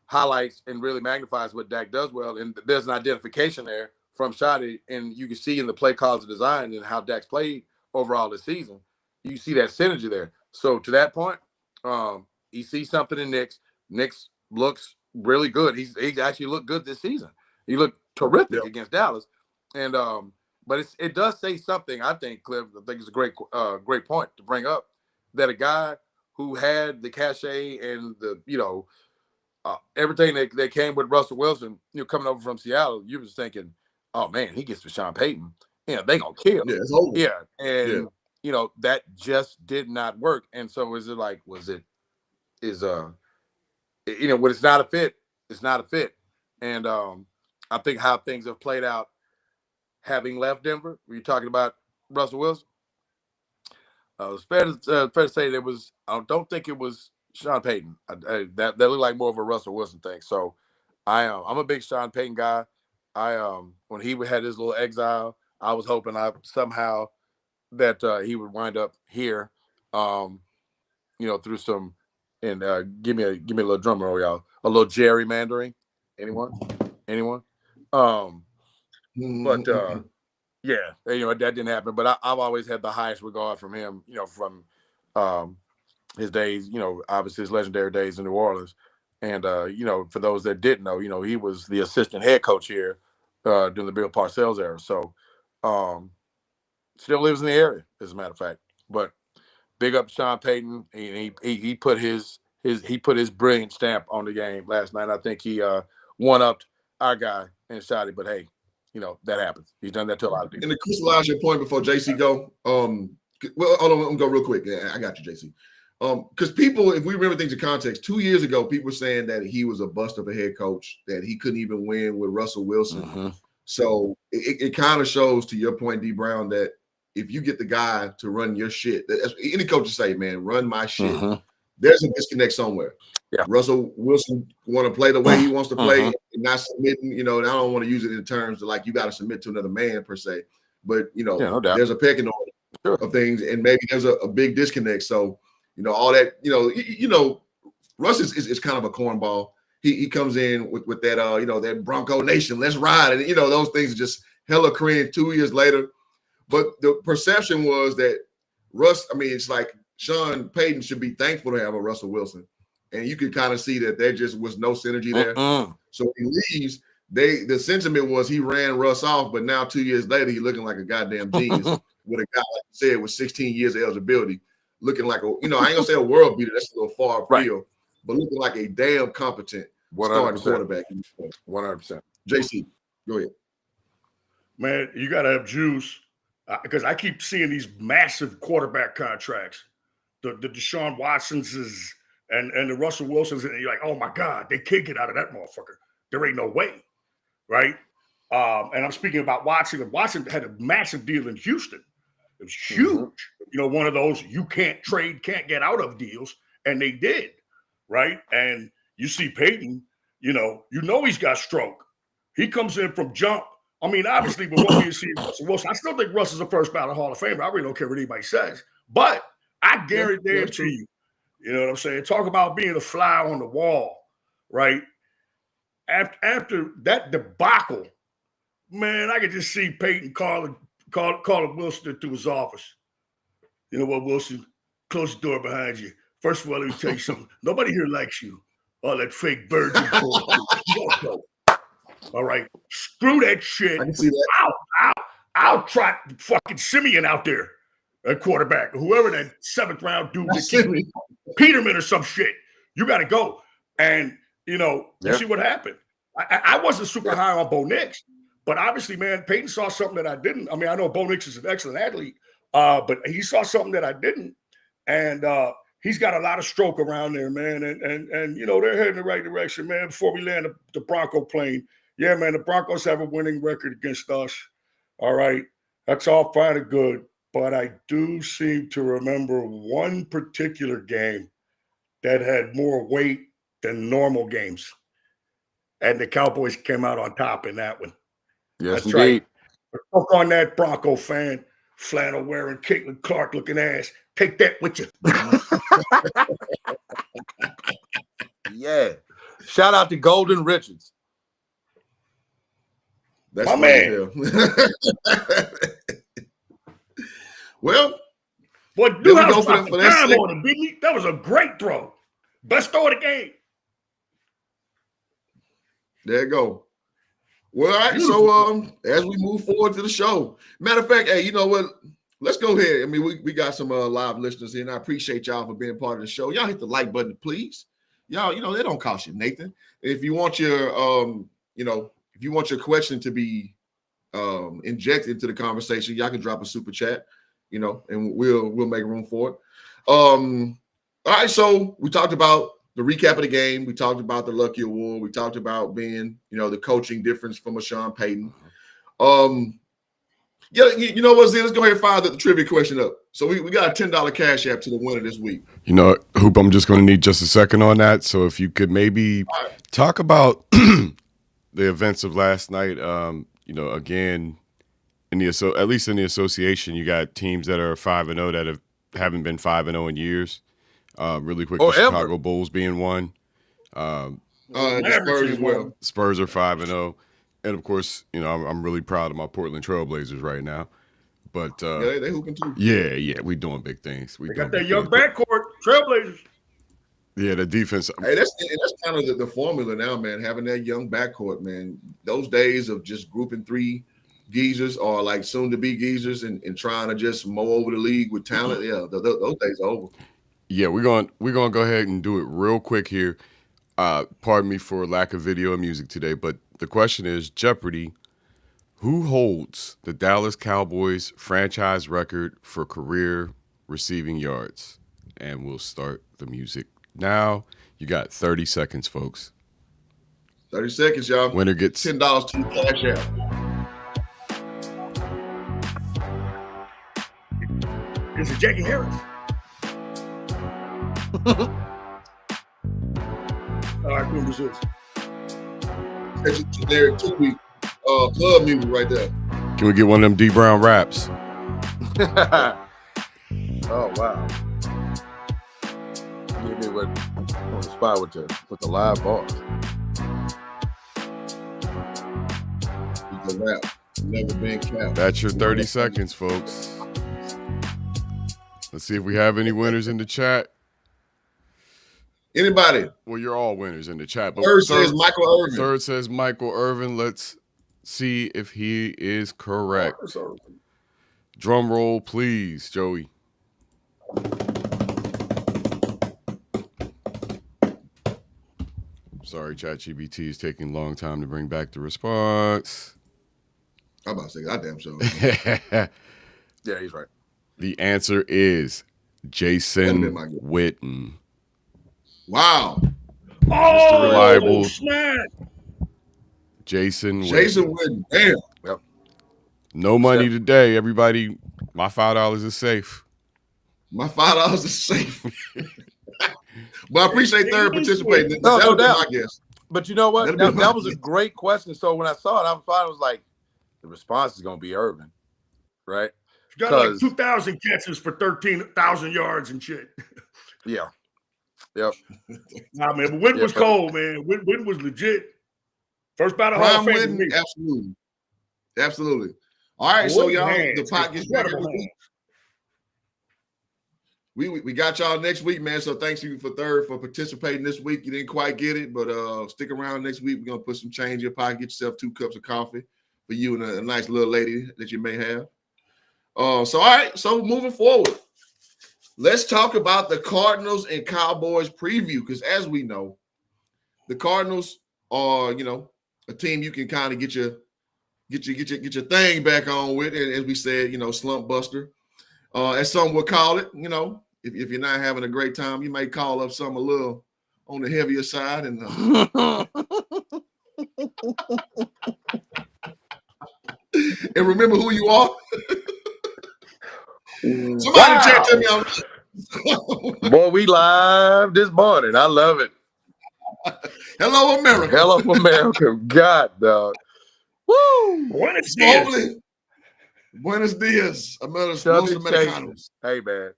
highlights and really magnifies what Dak does well, and there's an identification there from Shotty, and you can see in the play calls and design and how Dak's played overall this season, you see that synergy there. So to that point, he sees something in Nick's. Nick's looks really good. He's actually looked good this season. He looked terrific against Dallas, and but it does say something. I think, Cliff. I think it's a great point to bring up that a guy who had the cachet and the everything that came with Russell Wilson, coming over from Seattle, you was thinking, oh man, he gets to Sean Payton, they gonna kill. Yeah, it's over. Yeah, and that just did not work. And so when it's not a fit, it's not a fit. And I think how things have played out, having left Denver, were you talking about Russell Wilson? It's fair to say that I don't think it was Sean Payton. That looked like more of a Russell Wilson thing. So I'm a big Sean Payton guy. When he had his little exile, I was hoping somehow that he would wind up here, through some, and give me a little drum roll, y'all. A little gerrymandering. Anyone? But yeah, that didn't happen. But I've always had the highest regard from him, from his days, obviously his legendary days in New Orleans. And for those that didn't know, he was the assistant head coach here during the Bill Parcells era. So still lives in the area, as a matter of fact. But big up Sean Payton. He put his brilliant stamp on the game last night. I think he one-upped our guy and Shotty, but hey, that happens. He's done that to a lot of people. And to crystallize your point before JC go, well, hold on, let me go real quick. Yeah, I got you, JC. Because people, if we remember things in context, 2 years ago, people were saying that he was a bust of a head coach, that he couldn't even win with Russell Wilson. Mm-hmm. So it kind of shows, to your point, D. Brown, that if you get the guy to run your shit, as any coach would say, man, run my shit. Mm-hmm. There's a disconnect somewhere. Yeah. Russell Wilson want to play the way he wants to play, and not submitting. And I don't want to use it in terms of like you got to submit to another man per se, but no doubt. there's a pecking order of things, and maybe there's a big disconnect. So all that Russ is kind of a cornball. He comes in with that that Bronco Nation, let's ride, and those things are just hella cringe 2 years later. But the perception was that Russ, it's like Sean Payton should be thankful to have a Russell Wilson. And you could kind of see that there just was no synergy there. So when he leaves, the sentiment was he ran Russ off, but now 2 years later, he's looking like a goddamn genius with a guy, like you said, with 16 years of eligibility, looking like I ain't gonna say a world beater, that's a little far field, but looking like a damn competent 100%. starting quarterback. 100%. JC, go ahead. Man, you got to have juice because I keep seeing these massive quarterback contracts. The Deshaun Watsons and the Russell Wilsons, and you're like, oh my God, they can't get out of that motherfucker. There ain't no way, right? And I'm speaking about Watson. Watson had a massive deal in Houston. It was huge. One of those you can't trade, can't get out of deals, and they did, right? And you see Peyton, he's got stroke. He comes in from jump. Obviously, with what we see Russell Wilson, I still think Russ is a first ballot Hall of Famer. I really don't care what anybody says. But I guarantee you, you know what I'm saying? Talk about being a fly on the wall, right? After that debacle, man, I could just see Peyton calling Wilson into his office. You know what, Wilson? Close the door behind you. First of all, let me tell you something. Nobody here likes you. All that fake virgin bullshit. All right. Screw that shit. I can see that. I'll trot fucking Simeon out there at quarterback. Whoever that 7th round dude Peterman or some shit. You got to go. And, you see what happened. I wasn't super high on Bo Nix, but obviously, man, Peyton saw something that I didn't. I know Bo Nix is an excellent athlete, but he saw something that I didn't. And he's got a lot of stroke around there, man. And they're heading in the right direction, man. Before we land the Bronco plane, yeah, man, the Broncos have a winning record against us. All right. That's all fine and good. But I do seem to remember one particular game that had more weight than normal games. And the Cowboys came out on top in that one. Yes, That's indeed. right. Look on that Bronco fan, flannel wearing, Caitlin Clark looking ass. Take that with you. Yeah. Shout out to Golden Richards. That's my funny man. as hell. Well, boy, there we Newhouse go dropped for the that time segment. on him, didn't he? That was a great throw. Best throw of the game. There you go. Well, all right. So as we move forward to the show, matter of fact, hey, you know what? Let's go ahead. I mean, we got some live listeners here, and I appreciate y'all for being part of the show. Y'all hit the like button, please. Y'all, you know, they don't cost you Nathan. If you want your if you want your question to be injected into the conversation, y'all can drop a super chat, you know, and we'll make room for it. All right, so we talked about the recap of the game. We talked about the Lucky Award. We talked about being, you know, the coaching difference from a Sean Payton. Yeah, you know what, Z? Let's go ahead and fire the trivia question up. So we got a $10 cash app to the winner this week. You know, Hoop, I'm just going to need just a second on that. So if you could maybe talk about the events of last night. You know, again, at least in the association, you got teams that are 5-0 that haven't been 5-0 in years. Really quick, the Chicago Bulls being one. The Spurs as well. Spurs are 5-0. And, of course, you know, I'm really proud of my Portland Trailblazers right now. But yeah, they hooping too. Yeah, we doing big things. They got that young backcourt, Trailblazers. Yeah, the defense. Hey, that's kind of the formula now, man. Having that young backcourt, man. Those days of just grouping three geezers or like soon to be geezers and trying to just mow over the league with talent. Yeah, those days are over. Yeah, we're gonna go ahead and do it real quick here. Pardon me for lack of video and music today, but the question is Jeopardy. Who holds the Dallas Cowboys franchise record for career receiving yards? And we'll start the music now. You got 30 seconds, folks. 30 seconds, y'all. Winner gets $10 to cash out. This is Jackie Harris. All right, who is this? That's your generic 2-week club music right there. Can we get one of them D Brown raps? Oh wow! Give me on the spot with the live bars. The rap, never been capped. That's your 30 seconds, folks. Let's see if we have any winners in the chat. Anybody? Well, you're all winners in the chat. But Third says Michael Irvin. Third says Michael Irvin. Let's see if he is correct. Drum roll, please, Joey. Sorry, ChatGPT is taking a long time to bring back the response. I'm about to say goddamn show. Yeah, he's right. The answer is Jason Witten. Wow. Mr. Reliable. Snap. Jason Witten. Damn. Yep. No money today, everybody. My $5 is safe. My $5 is safe. But I appreciate third participating. No doubt. My guess. But you know what? That was a great question. So when I saw it, I was like, the response is going to be Irvin, right? You got like 2,000 catches for 13,000 yards and shit. Yeah. Yep. Nah, man, but Witten was cold, man. Witten was legit. First battle Hall of Fame. Absolutely. Absolutely. All right, so y'all, the pot gets back every week. We got y'all next week, man. So thanks you for participating this week. You didn't quite get it, but stick around next week. We're gonna put some change in your pocket. Get yourself 2 cups of coffee for you and a nice little lady that you may have. So all right, so moving forward, let's talk about the Cardinals and Cowboys preview. Because as we know, the Cardinals are, you know, a team you can kind of get your thing back on with. And as we said, you know, slump buster. As some would call it, you know, if you're not having a great time, you may call up something a little on the heavier side. And and remember who you are. Somebody in the chat tell me Boy, we live this morning. I love it. Hello, America. Hello, America. God, dog. Woo! Buenos dias. Buenos dias, Los Chubby Americanos. Chasers. Hey, man.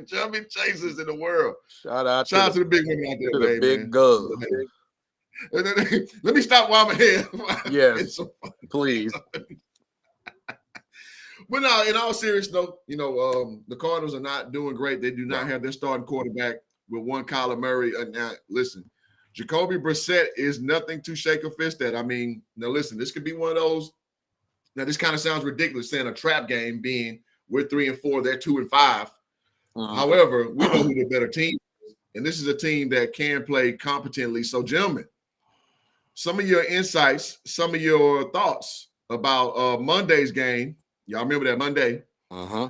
Chubby chasers in the world. Shout out to the big women out to there, the big guns. Let me stop while I'm ahead. Yes, please. But no, in all seriousness, though, the Cardinals are not doing great. They do not have their starting quarterback with one Kyler Murray. Now, listen, Jacoby Brissett is nothing to shake a fist at. I mean, now listen, this could be one of those. Now, this kind of sounds ridiculous saying a trap game being we're 3-4, they're 2-5. However, we know who the better team is, and this is a team that can play competently. So, gentlemen, some of your insights, some of your thoughts about Monday's game. Y'all remember that Monday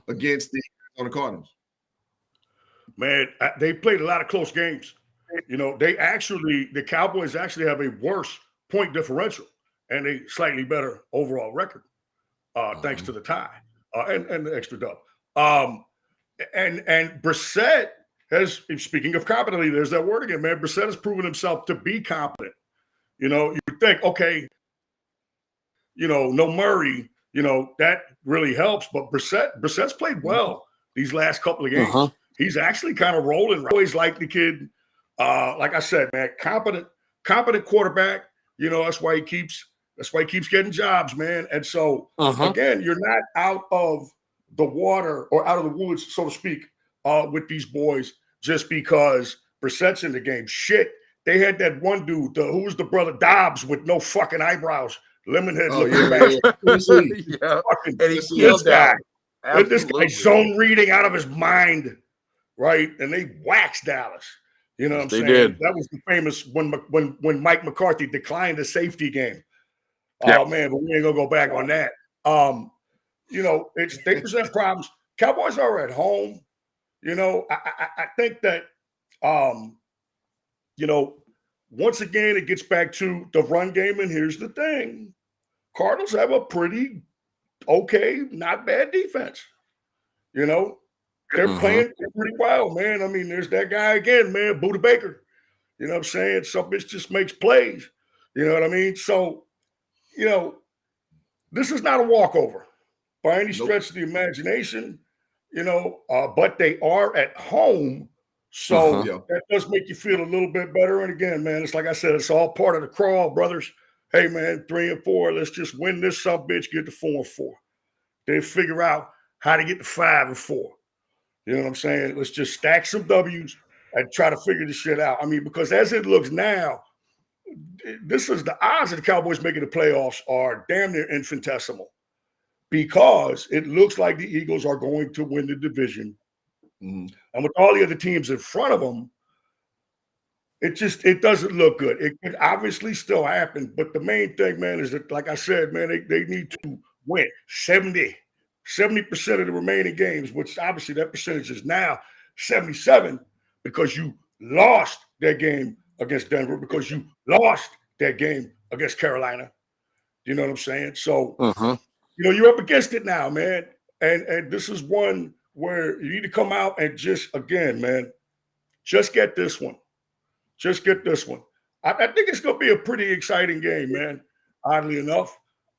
against the Cardinals? Man, they played a lot of close games. The Cowboys actually have a worse point differential and a slightly better overall record, thanks to the tie and the extra dub. And Brissett has, speaking of competently, there's that word again, man. Brissett has proven himself to be competent. You would think, okay, no Murray, that really helps. But Brissett's played well these last couple of games. He's actually kind of rolling. I always like the kid. Like I said, man, competent quarterback. That's why he keeps getting jobs, man. And so again, you're not out of the water or out of the woods, so to speak, with these boys just because Brissett's in the game. Shit, they had that one dude, who was the brother Dobbs with no fucking eyebrows, Lemonhead looking back. And he killed that. This guy zone reading out of his mind, right? And they waxed Dallas. You know what I'm saying? Did. That was the famous when Mike McCarthy declined the safety game. Yep. Oh man, but we ain't gonna go back on that. They present problems. Cowboys are at home. I think that once again it gets back to the run game, and here's the thing: Cardinals have a pretty okay, not bad defense. They're playing pretty well, man. I mean, there's that guy again, man, Buda Baker. You know what I'm saying? Some bitch just makes plays. You know what I mean? So, this is not a walkover by any stretch of the imagination, but they are at home. So that does make you feel a little bit better. And again, man, it's like I said, it's all part of the crawl, brothers. Hey, man, 3-4, let's just win this bitch, get to 4-4. They figure out how to get to 5-4. You know what I'm saying? Let's just stack some W's and try to figure this shit out. I mean, because as it looks now, this is the odds of the Cowboys making the playoffs are damn near infinitesimal because it looks like the Eagles are going to win the division. And with all the other teams in front of them, it doesn't look good. It could obviously still happen, but the main thing, man, is that, like I said, man, they need to win 70% of the remaining games, which obviously that percentage is now 77 because you lost that game against Denver, because you lost that game against Carolina. You know what I'm saying? So, you're up against it now, man. And this is one where you need to come out and just, again, man, just get this one. Just get this one. I think it's going to be a pretty exciting game, man, oddly enough.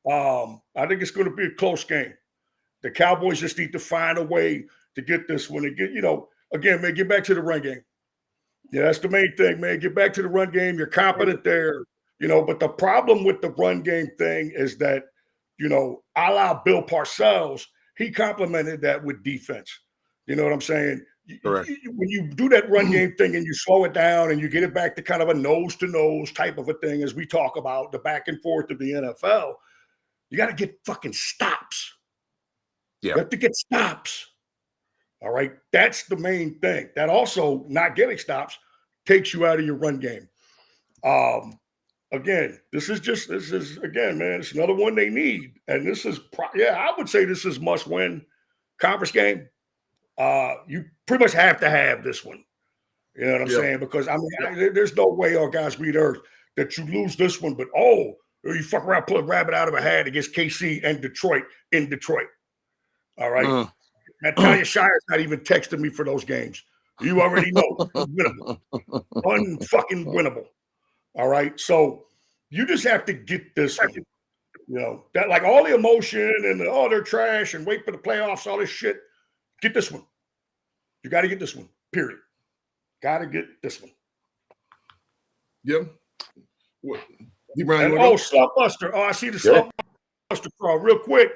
I think it's going to be a close game. The Cowboys just need to find a way to get this one and get, again, man, get back to the run game. Yeah, that's the main thing, man. Get back to the run game. You're competent there, but the problem with the run game thing is that, a la Bill Parcells, he complemented that with defense. You know what I'm saying? Correct. When you do that run game thing and you slow it down and you get it back to kind of a nose-to-nose type of a thing, as we talk about the back and forth of the NFL, you got to get fucking stops. Yeah. You have to get stops. All right. That's the main thing. That also, not getting stops, takes you out of your run game. Again, this is again, man, it's another one they need. And this is, I would say this is must-win conference game. You pretty much have to have this one. You know what I'm saying? Because, I mean, there's no way on God's green earth that you lose this one, but, you fuck around, pull a rabbit out of a hat against KC and Detroit in Detroit. All right. Tanya Shire's not even texting me for those games. You already know. Unwinnable. Unfucking winnable. All right. So you just have to get this one. You know, that like all the emotion and all their trash and wait for the playoffs, all this shit. Get this one. You got to get this one. Period. Got to get this one. Yep. What? Slump Buster. Oh, I see the Slump Buster crawl. Real quick.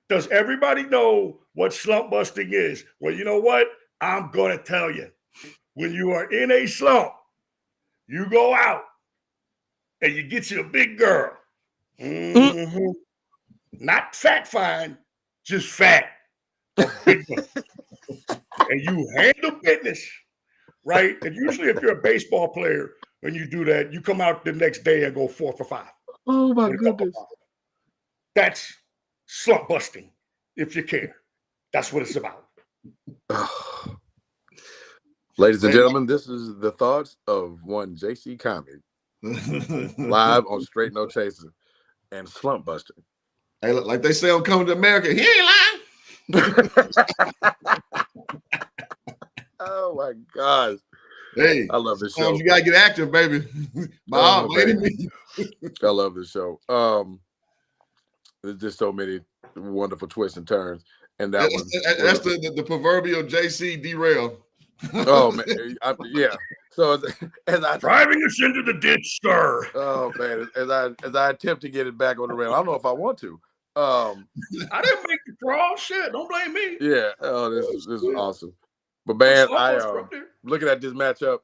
Does everybody know what slump busting is? Well, you know what? I'm going to tell you. When you are in a slump, you go out and you get you a big girl. Mm-hmm. Not fat fine, just fat. Big one. And you handle business, right? And usually if you're a baseball player, when you do that, you come out the next day and go 4 for 5. Oh, my goodness. That's slump busting, if you care. That's what it's about. Ladies and gentlemen, this is the thoughts of one JC Comic live on Straight No Chaser and Slump Buster. Hey, like they say on Coming to America, he ain't lying. Oh my gosh. Hey, I love this show. You gotta get active, baby. I love this show. There's just so many wonderful twists and turns. And that's the proverbial JC derail. Oh man, yeah. So as I driving us into the ditch, sir. Oh man, as I attempt to get it back on the rail, I don't know if I want to. I didn't make the crawl. Shit, don't blame me. Yeah. Oh, this is awesome. But man, I looking at this matchup,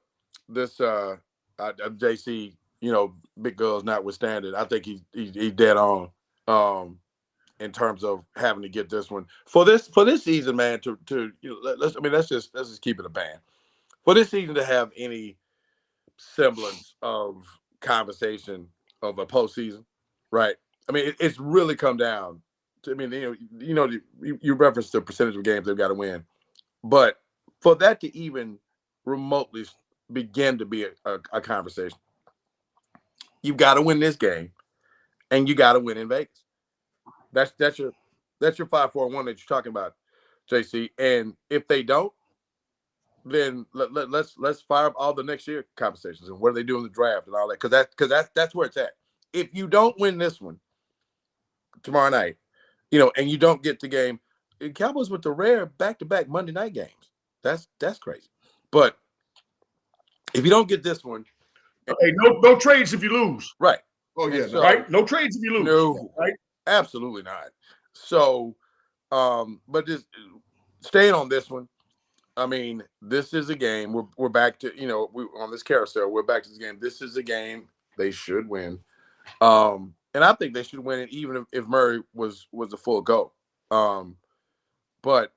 this JC, you know, big girls notwithstanding, I think he's dead on. In terms of having to get this one for this season, man. To you know, let's just keep it a band for this season to have any semblance of conversation of a postseason, right? I mean, it's really come down to. I mean, you referenced the percentage of games they've got to win, but for that to even remotely begin to be a conversation, you've got to win this game, and you got to win in Vegas. That's your 5-4-1 that you're talking about, JC. And if they don't, then let's fire up all the next year conversations and what do they do in the draft and all that, because that's where it's at. If you don't win this one tomorrow night, you know, and you don't get the game, Cowboys with the rare back-to-back Monday night games. That's crazy. But if you don't get this one, hey, no trades if you lose. Right. Oh yeah, so, right. No trades if you lose. No, right. Absolutely not. So, but just staying on this one, I mean, this is a game. We're back to, you know, on this carousel. We're back to this game. This is a game they should win, and I think they should win it even if Murray was a full go. But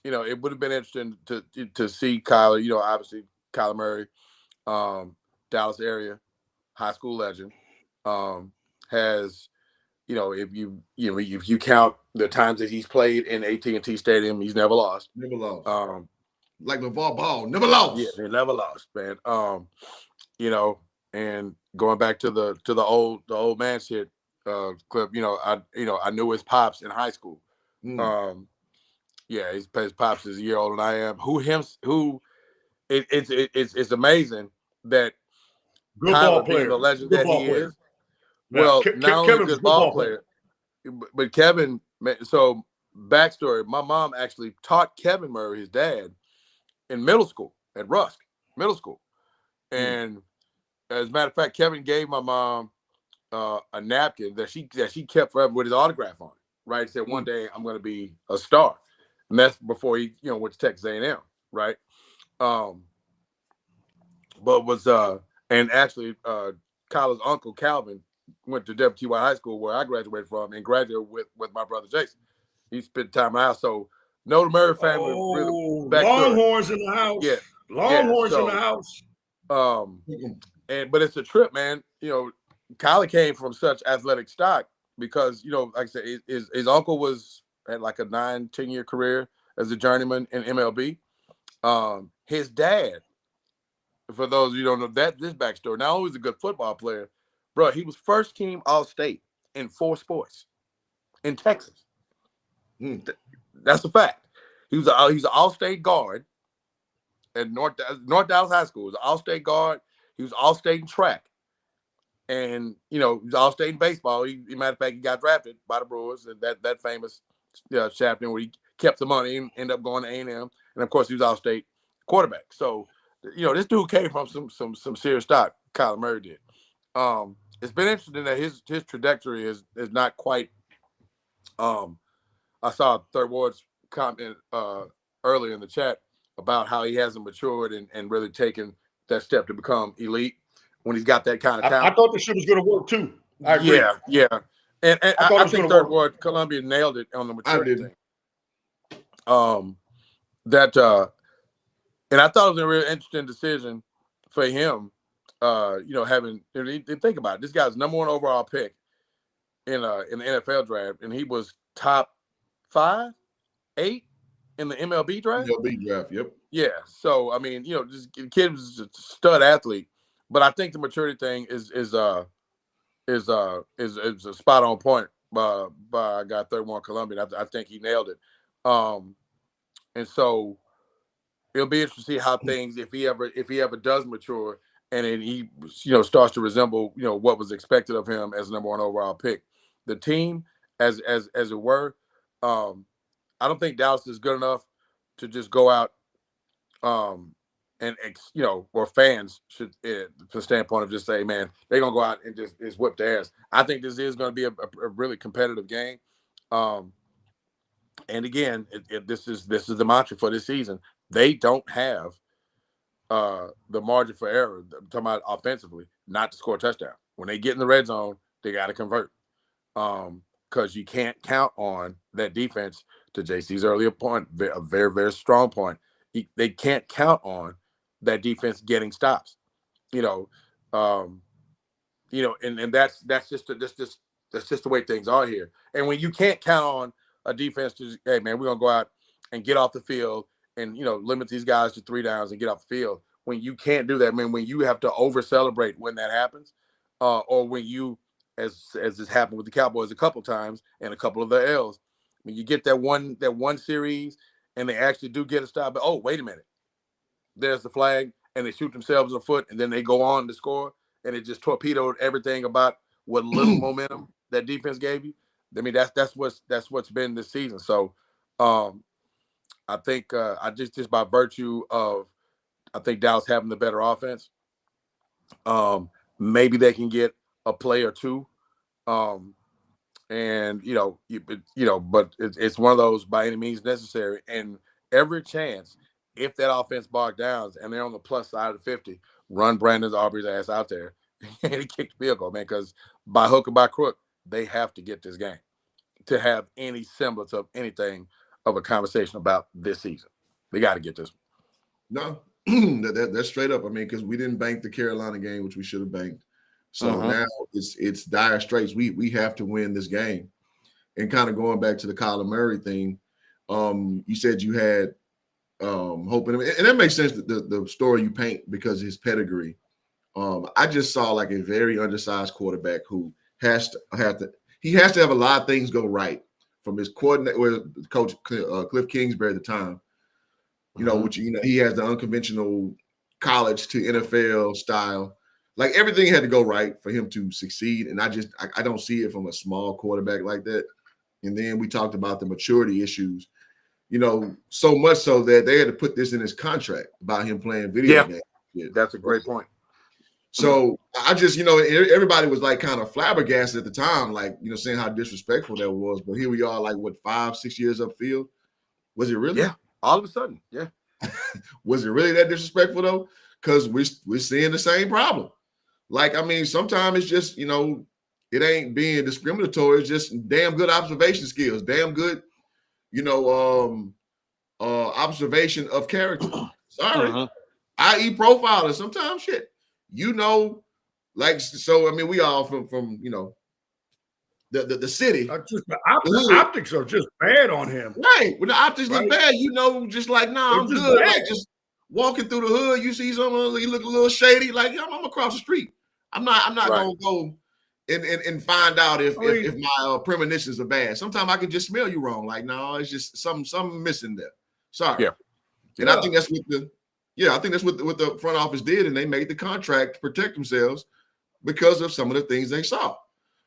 you know, it would have been interesting to see Kyler. You know, obviously Kyler Murray, Dallas area, high school legend, has. You know, if you count the times that he's played in AT&T Stadium, he's never lost. Never lost. Like LeVar Ball, never lost. Yeah, they never lost, man. You know, and going back to the old man shit clip. You know, I knew his pops in high school. Yeah, his pops is a year older than I am. It's amazing that good Kyler ball player, being the legend that he is. Well, not only a good ball player, but Kevin. So backstory: my mom actually taught Kevin Murray, his dad, in middle school at Rusk Middle School, and as a matter of fact, Kevin gave my mom a napkin that she kept forever with his autograph on it. Right, he said one day I'm going to be a star, and that's before he went to Texas A&M. Right, but was and actually Kyler's uncle Calvin went to WTY High School where I graduated from and graduated with my brother Jason. He spent time out. So know the Murray family. Longhorns in the house. Yeah. Longhorns in the house. But it's a trip, man. You know, Kyler came from such athletic stock because, you know, like I said, his uncle had like a 9-10 year career as a journeyman in MLB. His dad, for those of you who don't know this backstory, not only was a good football player, bro, he was first team All-State in 4 sports in Texas. That's a fact. He was an all-state guard at North Dallas High School. He was an all-state guard. He was all-state in track. And, he was all-state in baseball. Matter of fact, he got drafted by the Brewers, and that famous champion where he kept the money and ended up going to A&M. And, of course, he was all-state quarterback. So, this dude came from some serious stock. Kyler Murray did. It's been interesting that his trajectory is not quite. I saw Third Ward's comment earlier in the chat about how he hasn't matured and really taken that step to become elite when he's got that kind of talent. I thought this shit was going to work too. I agree. Yeah. And I think Third Ward, Columbia nailed it on the maturity thing. And I thought it was a real interesting decision for him. Think about it. This guy's number 1 overall pick in the NFL draft, and he was top 5, 8 in the MLB draft. MLB draft, yep. Yeah. So this kid was a stud athlete, but I think the maturity thing is a spot on point by our guy Third Ward Columbia. I think he nailed it. And so it'll be interesting to see how things, if he ever does mature and then he starts to resemble what was expected of him as number 1 overall pick. The team, as it were, I don't think Dallas is good enough to just go out or fans should, from the standpoint of just say, man, they're gonna go out and just whip their ass. I think this is going to be a really competitive game. And again, this is the mantra for this season. They don't have the margin for error. I'm talking about offensively, not to score a touchdown. When they get in the red zone, they got to convert. Because you can't count on that defense. To JC's earlier point, a very, very strong point. They can't count on that defense getting stops. And that's just the way things are here. And when you can't count on a defense to, hey man, we're gonna go out and get off the field and limit these guys to 3 downs and get off the field. When you can't do that, when you have to over celebrate when that happens, or when you, as has happened with the Cowboys a couple times and a couple of the L's, when you get that one series and they actually do get a stop, but oh wait a minute, there's the flag, and they shoot themselves in the foot, and then they go on to score, and it just torpedoed everything about what little momentum that defense gave you. That's what's been this season. So I think I just by virtue of I think Dallas having the better offense, maybe they can get a play or two. And but it's one of those by any means necessary. And every chance, if that offense bogged down and they're on the plus side of the 50, run Brandon Aubrey's ass out there and he kicked the field goal, man. Because by hook or by crook, they have to get this game to have any semblance of anything of a conversation about this season. They got to get this. No, that's straight up. Because we didn't bank the Carolina game, which we should have banked. So now it's dire straits. We have to win this game. And kind of going back to the Kyler Murray thing, you said you had hope in him. And that makes sense, the story you paint, because of his pedigree. I just saw like a very undersized quarterback who has to have a lot of things go right, from his coordinator, Coach Cliff Kingsbury at the time. Which he has the unconventional college to NFL style. Like everything had to go right for him to succeed, and I don't see it from a small quarterback like that. And then we talked about the maturity issues, so much so that they had to put this in his contract about him playing video games. Yeah, that's a great point. So I just, everybody was like kind of flabbergasted at the time, like, saying how disrespectful that was. But here we are, like, what, 5-6 years upfield? Was it really? Yeah, all of a sudden, yeah. Was it really that disrespectful, though? Because we're seeing the same problem. Like, sometimes it's just, it ain't being discriminatory. It's just damn good observation skills, damn good, observation of character. Sorry. I.e. profiling. Sometimes shit. We all from the city. The optics are just bad on him. Right. When the optics look bad, just like, I'm good. Bad. Like, just walking through the hood, you see someone, you look a little shady, like, I'm across the street. I'm not gonna go and find out if my premonitions are bad. Sometimes I can just smell you wrong. Like, no, it's just something missing there. Sorry. Yeah. And I think that's what what the front office did, and they made the contract to protect themselves because of some of the things they saw.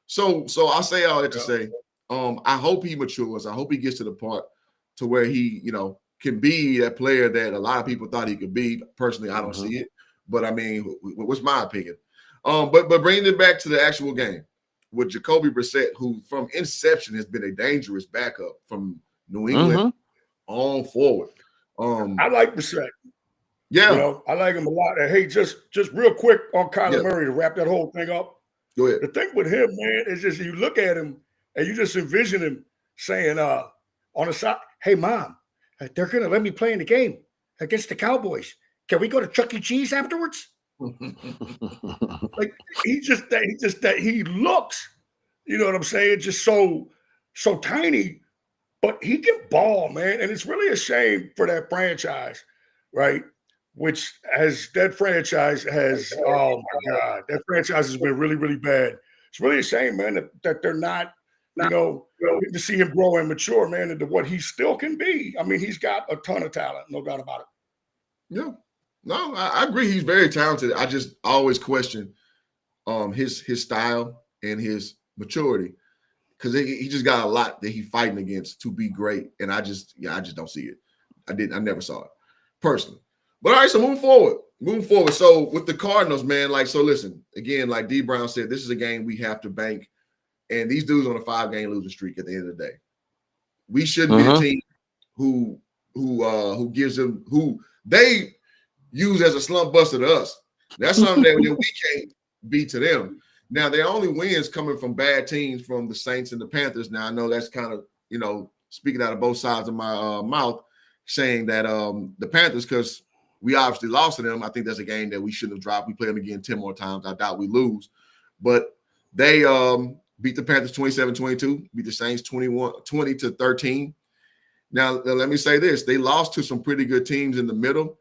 So I say all that to say, I hope he matures. I hope he gets to the part to where he, can be that player that a lot of people thought he could be. Personally, I don't see it, but I mean, what's my opinion? But bringing it back to the actual game with Jacoby Brissett, who from inception has been a dangerous backup from New England on forward. I like Brissett. Yeah, I like him a lot. And hey, just real quick on Kyler Murray to wrap that whole thing up. Go ahead. The thing with him, man, is just you look at him and you just envision him saying on the side, "Hey, Mom, they're gonna let me play in the game against the Cowboys. Can we go to Chuck E. Cheese afterwards?" Like he looks, you know what I'm saying, just so tiny, but he can ball, man. And it's really a shame for that franchise, right? Which that franchise has, oh my God, that franchise has been really, really bad. It's really a shame, man, that they're not, to see him grow and mature, man, into what he still can be. I mean, he's got a ton of talent, no doubt about it. Yeah. No, I agree. He's very talented. I just always question his style and his maturity because he just got a lot that he's fighting against to be great. And I just don't see it. I never saw it personally. But all right, so moving forward. So with the Cardinals, man, listen, again, like D Brown said, this is a game we have to bank. And these dudes on a 5-game losing streak at the end of the day. We shouldn't be the team who gives them who they use as a slump buster to us. That's something that we can't be to them. Now, their only wins coming from bad teams from the Saints and the Panthers. Now, I know that's kind of, speaking out of both sides of my mouth, saying that the Panthers, because we obviously lost to them, I think that's a game that we shouldn't have dropped. We play them again 10 more times. I doubt we lose. But they beat the Panthers 27-22, beat the Saints 20-13. Now, let me say this. They lost to some pretty good teams in the middle,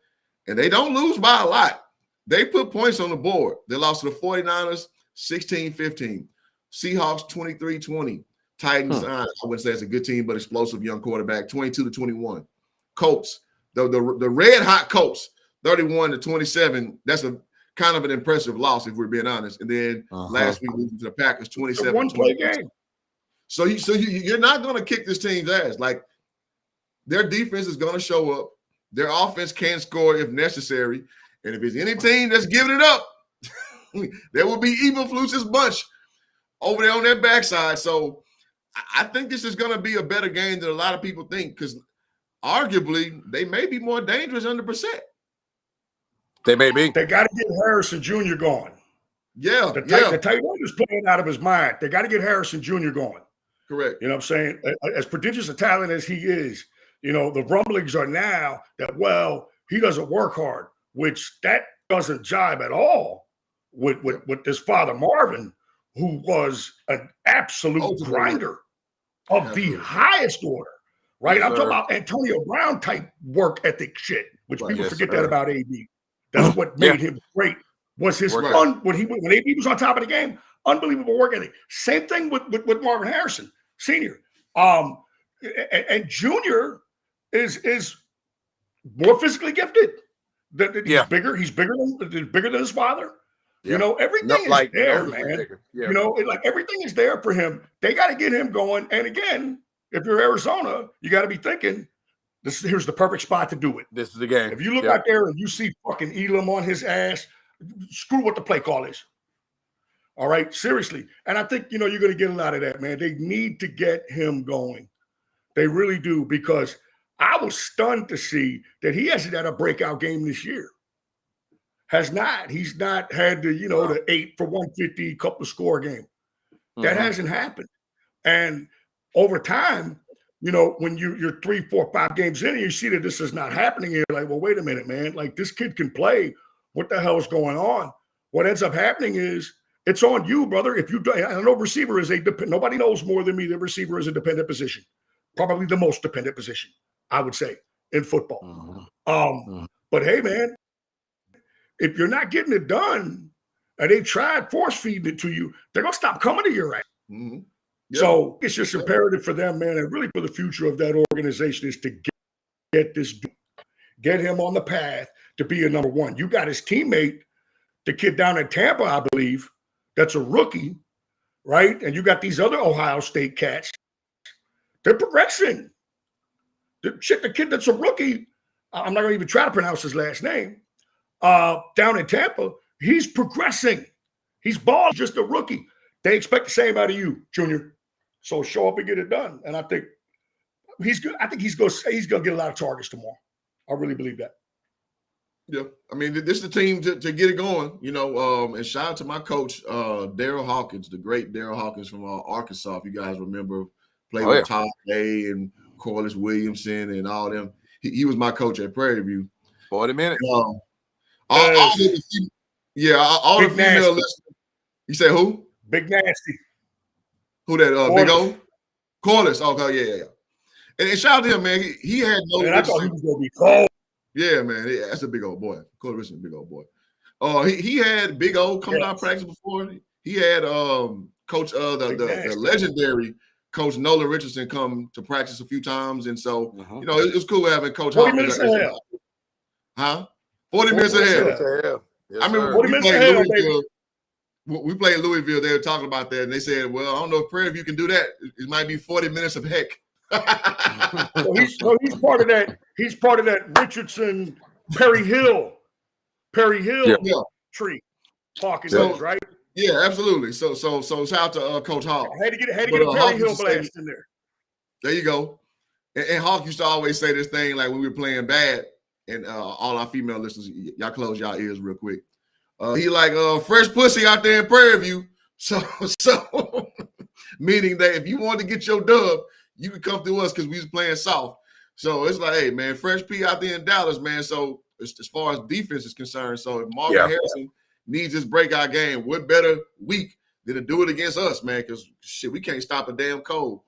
and they don't lose by a lot. They put points on the board. They lost to the 49ers 16-15, Seahawks 23-20, Titans, I wouldn't say it's a good team, but explosive young quarterback, 22-21. Colts, the red hot Colts, 31-27. That's a kind of an impressive loss, if we're being honest. And then last week losing to the Packers, 27-20. One-play game. So you're not going to kick this team's ass. Like, their defense is going to show up. Their offense can score if necessary. And if it's any team that's giving it up, there will be Eberflus's bunch over there on their backside. So I think this is going to be a better game than a lot of people think, because arguably they may be more dangerous under Brissett. They may be. They got to get Harrison Jr. going. Yeah. The tight end is playing out of his mind. They got to get Harrison Jr. going. Correct. You know what I'm saying? As prodigious a talent as he is, the rumblings are now that, well, he doesn't work hard, which that doesn't jibe at all with this father Marvin, who was an absolute grinder of the highest order, right? Yes, I'm talking about Antonio Brown type work ethic shit, which people forget that about AB. That's what made him great. Was his when AB was on top of the game, unbelievable work ethic. Same thing with Marvin Harrison Sr. And Junior is more physically gifted. He's bigger. He's bigger than his father. Yeah. Everything is there, man. Yeah. Everything is there for him. They got to get him going. And again, if you're Arizona, you got to be thinking, here's the perfect spot to do it. This is the game. If you look out there and you see fucking Elam on his ass, screw what the play call is. All right, seriously. And I think, you're going to get a lot of that, man. They need to get him going. They really do, because I was stunned to see that he hasn't had a breakout game this year. He's not had the 8 for 150 couple score game. That hasn't happened. And over time, when you're 3, 4, 5 games in and you see that this is not happening, you're like, well, wait a minute, man. Like, this kid can play. What the hell is going on? What ends up happening is it's on you, brother. I know receiver is nobody knows more than me that receiver is a dependent position. Probably the most dependent position, I would say, in football. But hey, man, if you're not getting it done and they tried force feeding it to you, they're going to stop coming to your ass. Mm-hmm. Yep. So it's just imperative for them, man, and really for the future of that organization is to get this dude, get him on the path to be a number one. You got his teammate, the kid down in Tampa, I believe, that's a rookie, right? And you got these other Ohio State cats. They're progressing. The kid that's a rookie, I'm not going to even try to pronounce his last name, down in Tampa, he's progressing. He's balling, just a rookie. They expect the same out of you, Junior. So show up and get it done. And I think he's good. I think he's going to get a lot of targets tomorrow. I really believe that. Yeah, I mean, this is the team to get it going, you know. And shout out to my coach, Daryl Hawkins, the great Daryl Hawkins from Arkansas. If you guys remember, played with Todd Day and Corliss Williamson and all them. He was my coach at Prairie View. 40 minutes. All the female listeners. You say who? Big Nasty. Who that? Big O? Corliss. Okay, yeah. And shout out to him, man. He had no. Man, I thought he was gonna be cold. Yeah, man. Yeah, that's a big old boy. Corliss is a big old boy. He had Big O come down practice before. He had Coach the legendary Coach Nolan Richardson come to practice a few times, and so you know it was cool having Coach 40 minutes ahead. 40 minutes ahead. Yes, I remember we played Louisville. They were talking about that, and they said, "Well, I don't know if Prairie View can do that. It might be 40 minutes of heck." So he's part of that. He's part of that Richardson Perry Hill tree. Hawkins, right? Yeah, absolutely. So shout out to Coach Hawk. I had to get a Perry Hill blast in there. There you go. And Hawk used to always say this thing like when we were playing bad, and all our female listeners, y'all close y'all ears real quick. He like fresh pussy out there in Prairie View. So meaning that if you want to get your dub, you can come through us because we was playing soft. So it's like, hey man, fresh P out there in Dallas, man. So as far as defense is concerned, so if Marvin Harrison needs this breakout game, what better week than to do it against us, man? Because shit, we can't stop a damn cold.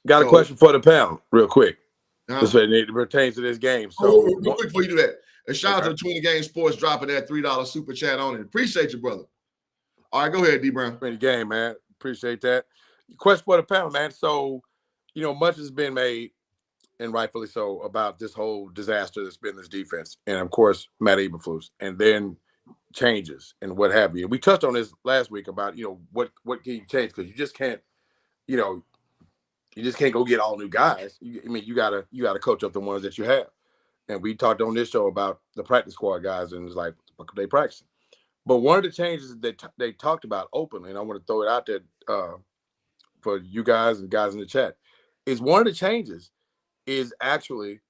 Got a question for the panel, real quick. It pertains to this game. So real quick before you do that, a shout out to the 20 Game Sports dropping that $3 super chat on it. Appreciate you, brother. All right, go ahead, D Brown. 20 Game, man. Appreciate that. Question for the panel, man. So, you know, much has been made, and rightfully so, about this whole disaster that's been this defense, and of course, Matt Eberflus, and then changes and what have you. We touched on this last week about, you know, what can you change, because you just can't, you know, you just can't go get all new guys. You gotta coach up the ones that you have. And we talked on this show about the practice squad guys, and it's like, what they practicing? But one of the changes that they talked about openly, and I want to throw it out there for you guys and guys in the chat, is one of the changes is actually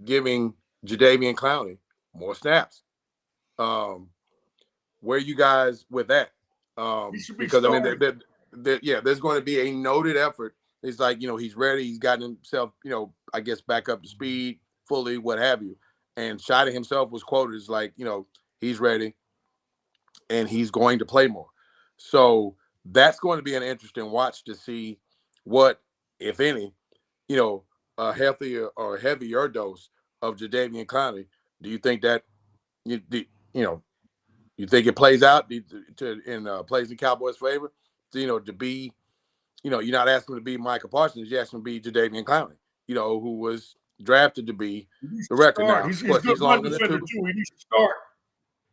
giving Jadeveon Clowney more snaps. Where you guys with that? Because I mean, there's going to be a noted effort. It's like, you know, he's ready. He's gotten himself, you know, I guess back up to speed fully, what have you. And Shida himself was quoted as like, you know, he's ready and he's going to play more. So that's going to be an interesting watch to see what, if any, you know, a healthier or heavier dose of Jadeveon Clowney. Do you think that you think it plays out plays in Cowboys' favor? So, you know, to be, you know, you're not asking him to be Micah Parsons, you're asking him to be Jadeveon Clowney, you know, who was drafted to be the record now. He's good run defender too. He needs to start.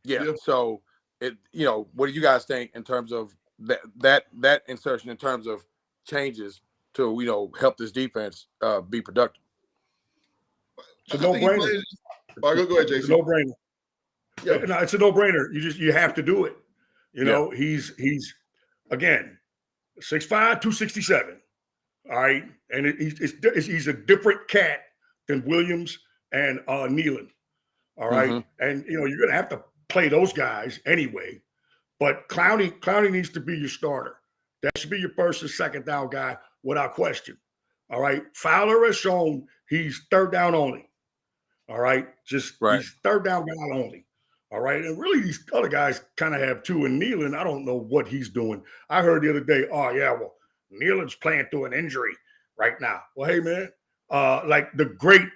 Yeah. So it, you know, what do you guys think in terms of that insertion, in terms of changes to, you know, help this defense be productive? It's a no-brainer. Go ahead, Jason. It's a no-brainer. Yeah, no, it's a no-brainer. You have to do it. You know, he's again 6'5", 267. All right, and he's a different cat than Williams and Nealon. All right, and you know you're gonna have to play those guys anyway. But Clowney needs to be your starter. That should be your first and second down guy without question. All right, Fowler has shown he's third down only. All right, he's third down guy only. All right, and really these other guys kind of have too. And Nealon, I don't know what he's doing. I heard the other day, well, Nealon's playing through an injury right now. Well, hey, man, like the great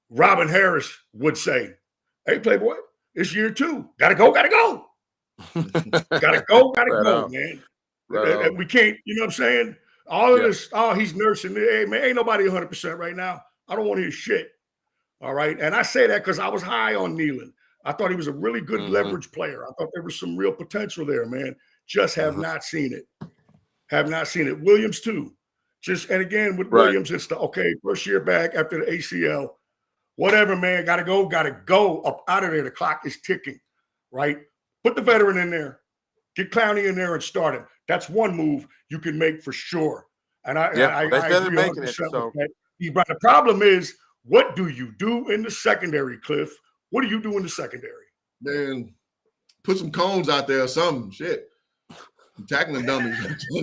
Robin Harris would say, hey, Playboy, it's year 2. Gotta go. Gotta go, man. And we can't, you know what I'm saying? All of this, he's nursing. Hey, man, ain't nobody 100% right now. I don't want to hear shit. All right. And I say that because I was high on Nealon. I thought he was a really good leverage player. I thought there was some real potential there, man. Just have not seen it. Have not seen it. Williams, too. And again, with Williams, it's first year back after the ACL. Whatever, man. Got to go up out of there. The clock is ticking, right? Put the veteran in there. Get Clowney in there and start him. That's one move you can make for sure. And I agree making it. So. But the problem is, what do you do in the secondary, Cliff? What do you do in the secondary? Man, put some cones out there or something. Shit. I'm tackling them dummies.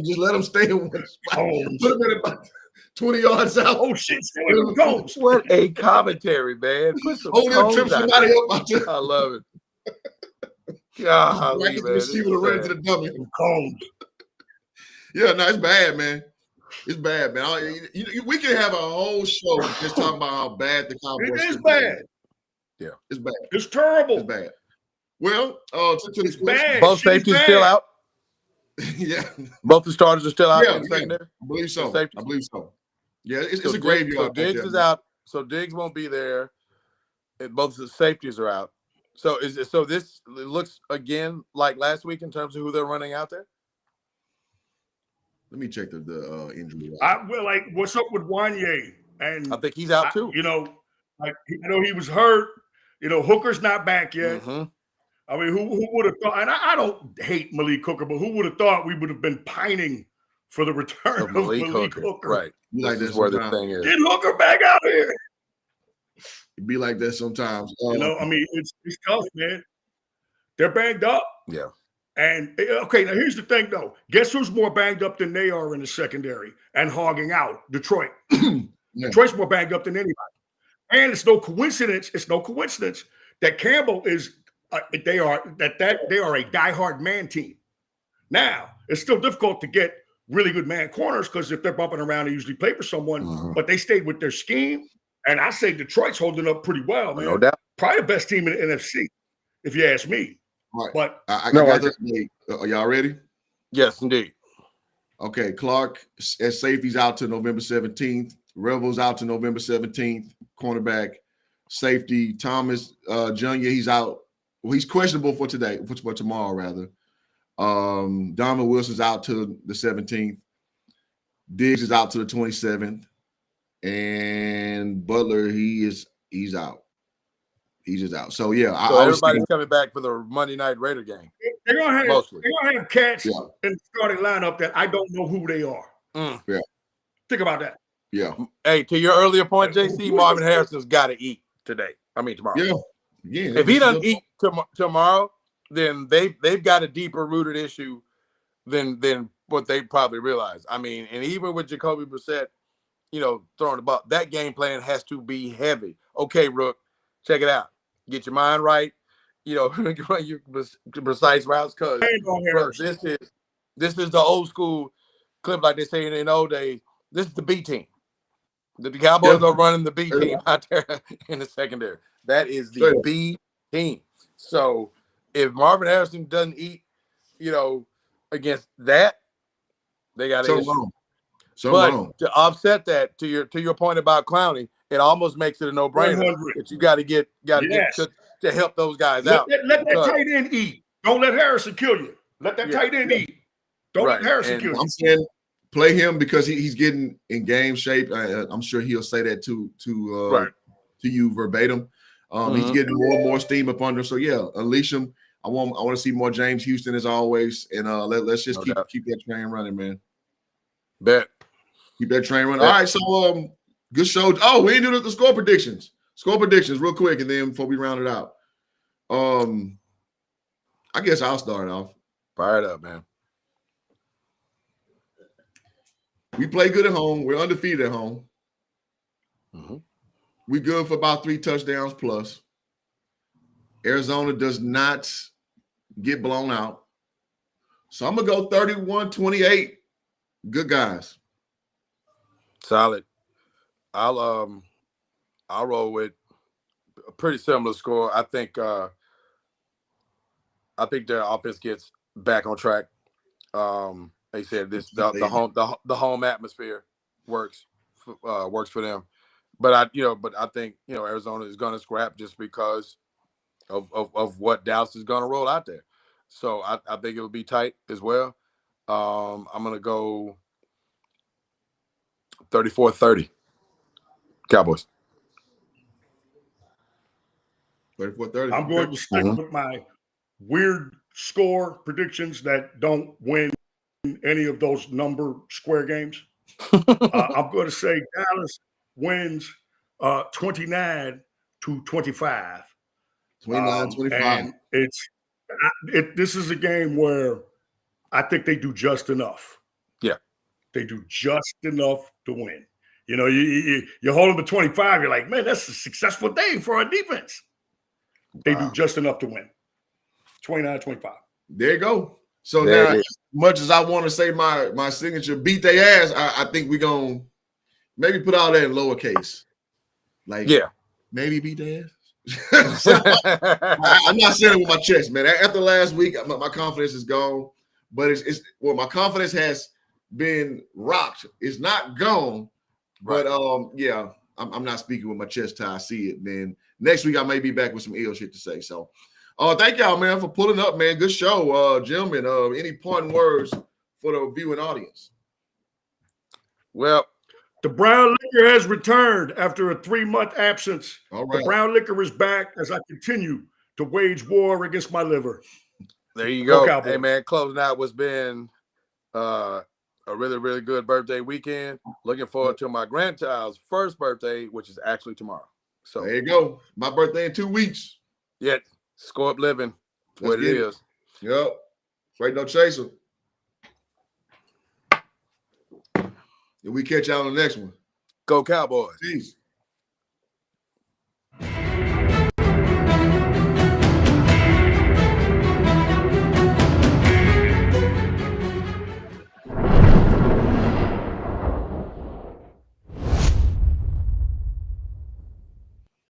Just let them stay in one spot. Put them in about 20 yards out. Oh, shit. Stay in cones. What a commentary, man. Put some cones out somebody out there. I love it. God, man. Receiver to run to the dummy. Cones. Yeah, no, it's bad, man. It's bad, man. We can have a whole show just talking about how bad the Cowboys. It is bad. Yeah, it's bad. It's terrible. It's bad. Well, to it's bad. Both safeties still out. Yeah, both the starters are still out in the secondary. I believe so. Yeah, it's a graveyard. So Diggs is out. So Diggs won't be there. And both the safeties are out. So this looks again like last week in terms of who they're running out there. Let me check the injury. What's up with Wanye? And I think he's out too. He was hurt. Hooker's not back yet. I mean, who would have thought? And I don't hate Malik Hooker, but who would have thought we would have been pining for the return of Malik Hooker? Right. Like this is where the thing is. Get Hooker back out here. It'd be like that sometimes. It's tough, man. They're banged up. Yeah. And now here's the thing, though. Guess who's more banged up than they are in the secondary and hogging out? Detroit. Yeah. Detroit's more banged up than anybody. And it's no coincidence. That Campbell is. They are a diehard man team. Now it's still difficult to get really good man corners because if they're bumping around, they usually play for someone. But they stayed with their scheme, and I say Detroit's holding up pretty well, man. No doubt. Probably the best team in the NFC, if you ask me. Right. But I got this. Are y'all ready? Yes, indeed. Okay, Clark as safety's out to November 17th. Revel's out to November 17th. Cornerback, safety Thomas Jr. He's out. Well, he's questionable for today, for tomorrow rather. Donovan Wilson's out to the 17th. Diggs is out to the 27th, and Butler he's out. He's just out. So yeah, so everybody's coming back for the Monday night Raider game. They're gonna have cats in the starting lineup that I don't know who they are. Yeah, think about that. Yeah. Hey, to your earlier point, JC, Marvin Harrison's got to eat today. Tomorrow. Yeah. If he doesn't eat tomorrow, then they've got a deeper rooted issue than what they probably realize. I mean, and even with Jacoby Brissett, throwing the ball, that game plan has to be heavy. Okay, Rook, check it out. Get your mind right. Run your precise routes because this is the old school clip, like they say in the old days. This is the B team. The Cowboys are running the B team out there in the secondary. That is the B team. So if Marvin Harrison doesn't eat, against that, they got an issue. But to offset that, to your point about Clowney, it almost makes it a no-brainer that you got to get to help those guys out. Let that tight end eat. Don't let Harrison kill you. Let that tight end eat. Don't let Harrison kill you. I'm saying play him because he's getting in game shape. I'm sure he'll say that to you verbatim. He's getting more and more steam up under. So yeah, unleash him. I want to see more James Houston as always, and let's just keep that train running, man. Bet. Keep that train running. All right, so good show. Oh, we didn't do the score predictions. Score predictions real quick, and then before we round it out. I guess I'll start off. Fire it up, man. We play good at home. We're undefeated at home. We good for about 3 touchdowns plus. Arizona does not get blown out. So I'm going to go 31-28. Good guys. Solid. I'll roll with a pretty similar score. I think their offense gets back on track. They said this the home atmosphere works for them. but I think Arizona is going to scrap just because of what Dallas is going to roll out there. So I think it'll be tight as well. I'm going to go 34-30 Cowboys. 34-30. I'm going to stick with my weird score predictions that don't win any of those number square games. I'm going to say Dallas wins 29-25. 29-25. And this is a game where I think they do just enough. Yeah. They do just enough to win. You hold them to 25, you're like, man, that's a successful day for our defense. They do just enough to win. 29-25. There you go. So now, as much as I want to say my signature beat their ass, I think we're going to maybe put all that in lowercase. Like, maybe beat their ass. I'm not saying it with my chest, man. After last week, my confidence is gone. But my confidence has been rocked. It's not gone. Right. But I'm not speaking with my chest till I see it. Then next week I may be back with some ill shit to say. So thank y'all, man, for pulling up, man. Good show, gentlemen. Any parting words for the viewing audience? Well, the brown liquor has returned after a 3-month absence. All right. The brown liquor is back as I continue to wage war against my liver. There you go. Cowboys. Hey, man, closing out what's been a really, really good birthday weekend. Looking forward to my grandchild's first birthday, which is actually tomorrow. So there you go. My birthday in 2 weeks. Yeah, score up living. What it is. Yep. Straight no chaser. And we catch y'all on the next one. Go Cowboys. Peace.